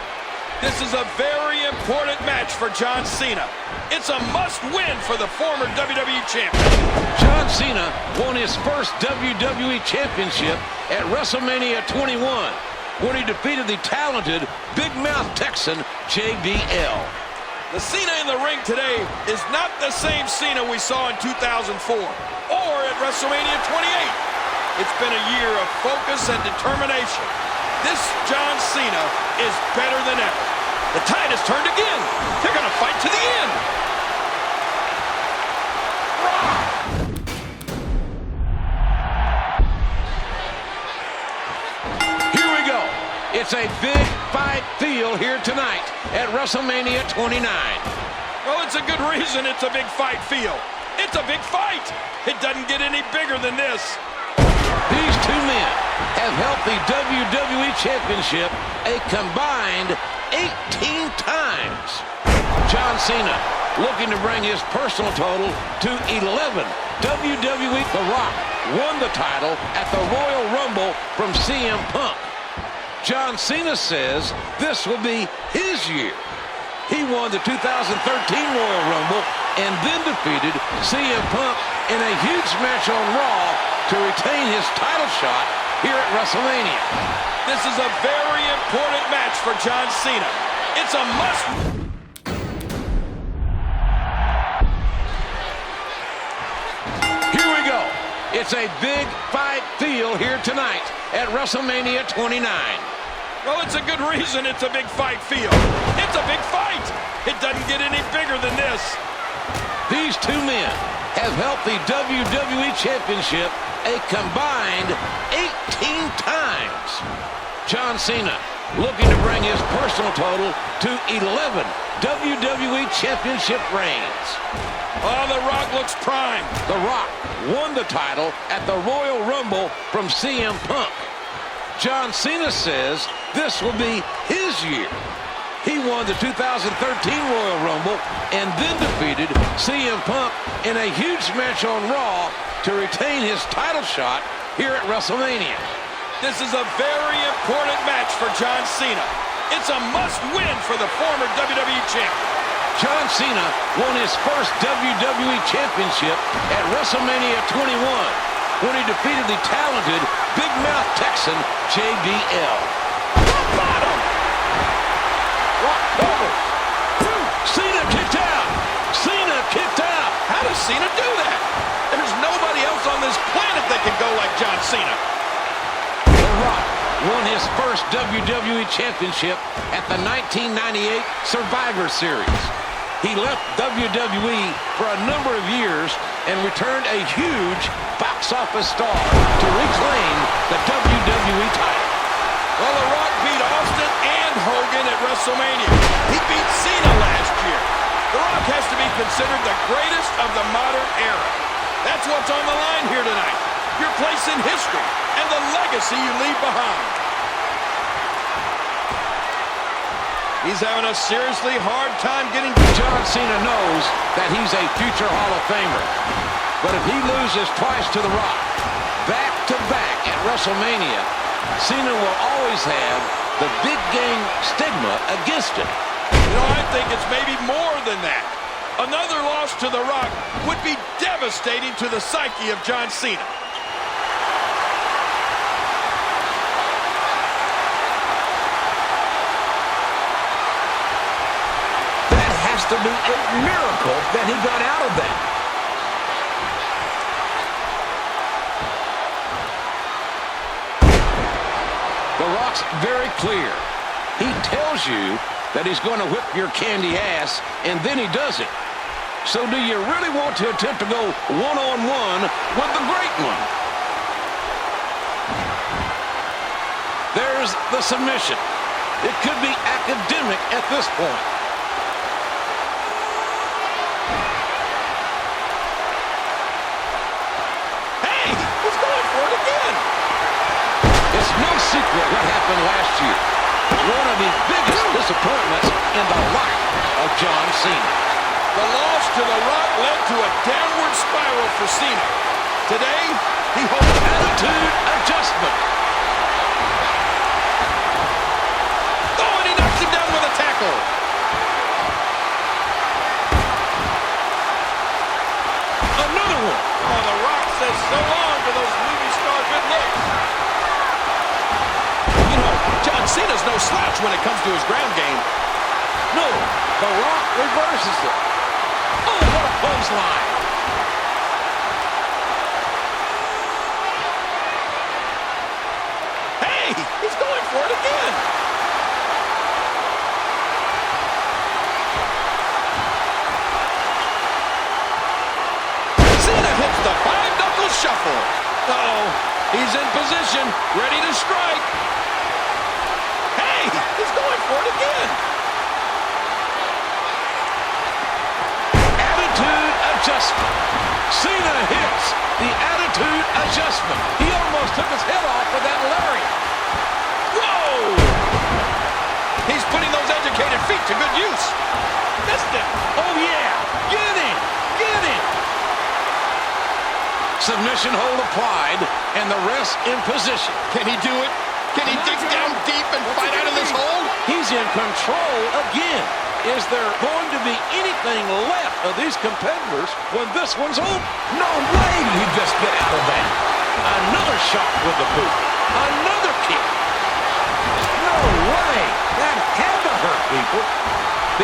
This is a very important match for John Cena. It's a must-win for the former WWE champion. John Cena won his first WWE championship at WrestleMania 21 when he defeated the talented Big Mouth Texan JBL. The Cena in the ring today is not the same Cena we saw in 2004 or at WrestleMania 28. It's been a year of focus and determination. This John Cena is better than ever. The tide has turned again. They're going to fight to the end. Here we go. It's a big fight feel here tonight at WrestleMania 29. Well, it's a good reason it's a big fight feel. It's a big fight. It doesn't get any bigger than this. These two men have held the WWE Championship a combined 18 times. John Cena looking to bring his personal total to 11. WWE The Rock won the title at the Royal Rumble from CM Punk. John Cena says this will be his year. He won the 2013 Royal Rumble and then defeated CM Punk in a huge match on Raw to retain his title shot here at WrestleMania. This is a very important match for John Cena. It's a must. Here we go. It's a big fight feel here tonight at WrestleMania 29. Well, it's a good reason it's a big fight feel. It's a big fight. It doesn't get any bigger than this. These two men have held the WWE Championship a combined 18 times. John Cena looking to bring his personal total to 11 WWE Championship reigns. Oh, The Rock looks primed. The Rock won the title at the Royal Rumble from CM Punk. John Cena says this will be his year. He won the 2013 Royal Rumble and then defeated CM Punk in a huge match on Raw to retain his title shot here at WrestleMania. This is a very important match for John Cena. It's a must-win for the former WWE champion. John Cena won his first WWE Championship at WrestleMania 21 when he defeated the talented Big Mouth Texan JBL. Rock bottom! Rock over! Cena kicked out! Cena kicked out! How does Cena do that? There's nobody else on this planet that can go like John Cena. The Rock won his first WWE Championship at the 1998 Survivor Series. He left WWE for a number of years and returned a huge box office star to reclaim the WWE title. Well, The Rock beat Austin and Hogan at WrestleMania. He beat Cena last year. The Rock has to be considered the greatest of the modern era. That's what's on the line here tonight. Your place in history and the legacy you leave behind. He's having a seriously hard time getting... John Cena knows that he's a future Hall of Famer. But if he loses twice to The Rock, back-to-back at WrestleMania, Cena will always have the big game stigma against him. You know, I think it's maybe more than that. Another loss to The Rock would be devastating to the psyche of John Cena. To be a miracle that he got out of that. The Rock's very clear. He tells you that he's going to whip your candy ass, and then he does it. So do you really want to attempt to go one-on-one with the great one? There's the submission. It could be academic at this point. secret what happened last year. One of the biggest disappointments in the life of John Cena. The loss to The Rock led to a downward spiral for Cena. Today, he holds attitude adjustment. Oh, and he knocks him down with a tackle. Another one. Oh, The Rock says so long to those movie star good looks. You know, John Cena's no slouch when it comes to his ground game. No, The Rock reverses it. Oh, what a clothesline. Hey, he's going for it again. Cena hits the five-knuckle shuffle. Uh-oh, he's in position, ready to strike. Hey, he's going for it again. Attitude adjustment. Cena hits the attitude adjustment. He almost took his head off with that lariat. Whoa! He's putting those educated feet to good use. Missed it. Oh, yeah. Get him. Get him. Submission hold applied, and the rest in position. Can he do it? Can he dig down deep and fight out of this hole? He's in control again. Is there going to be anything left of these competitors when this one's over? No way you just get out of that. Another shot with the boot. Another kick. No way. That had to hurt people.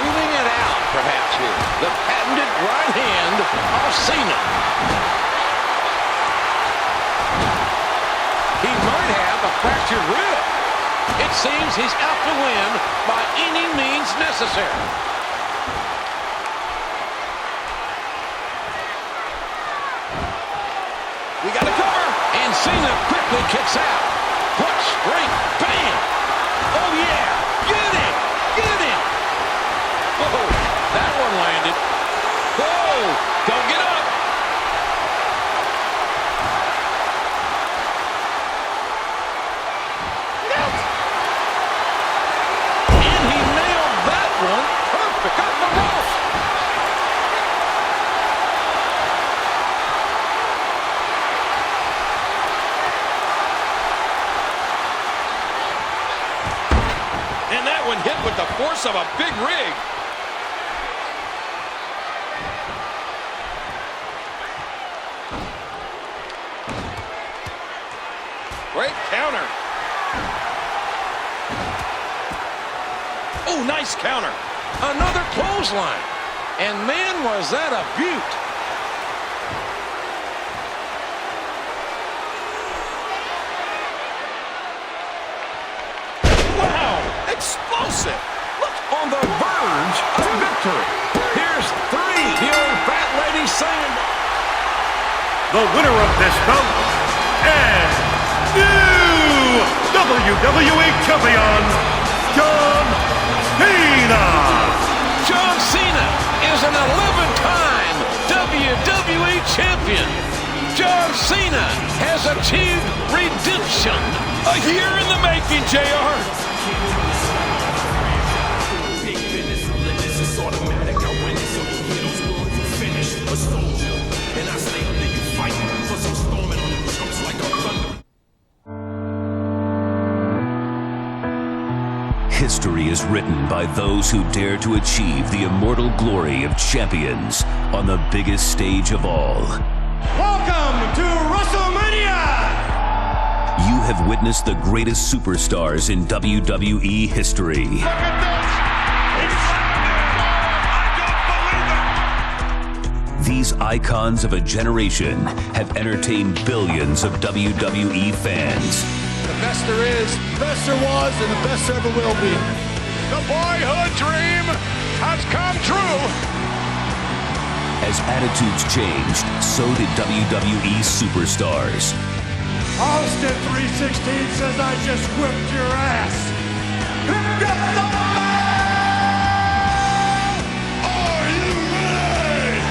Feeling it out, perhaps, here. The patented right hand of Cena. He might have a fractured rib. It seems he's out to win by any means necessary. We got a cover. And Cena quickly kicks out. Push, straight, bam. Oh, yeah. Get him. Get him. Oh, that one landed. Oh, don't get up. Got the rope. And that one hit with the force of a big rig. Great counter. Oh, nice counter. Another clothesline. And man, was that a beaut. Wow, explosive. Look, on the verge of victory. Here's 3. The old fat lady saying, The winner of this bout and new WWE Champion, John Cena. John Cena is an 11-time WWE champion. John Cena has achieved redemption. A year in the making, JR. History is written by those who dare to achieve the immortal glory of champions on the biggest stage of all. Welcome to WrestleMania! You have witnessed the greatest superstars in WWE history. Look at this! It's I don't believe it! These icons of a generation have entertained billions of WWE fans. The best there is, the best there was, and the best there ever will be. The boyhood dream has come true. As attitudes changed, so did WWE superstars. Austin 316 says I just whipped your ass. Pick up the ball! Are you ready?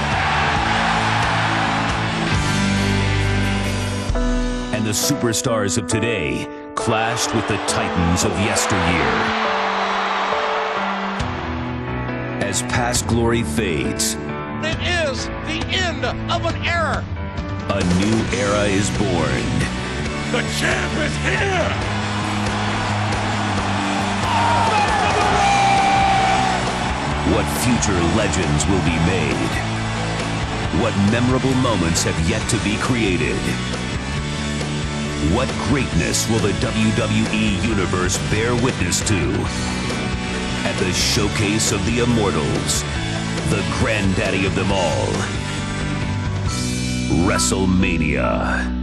And the superstars of today clashed with the titans of yesteryear. As past glory fades, It is the end of an era. a new era is born. The champ is here! What future legends will be made? What memorable moments have yet to be created? What greatness will the WWE Universe bear witness to? At the Showcase of the Immortals, the granddaddy of them all, WrestleMania.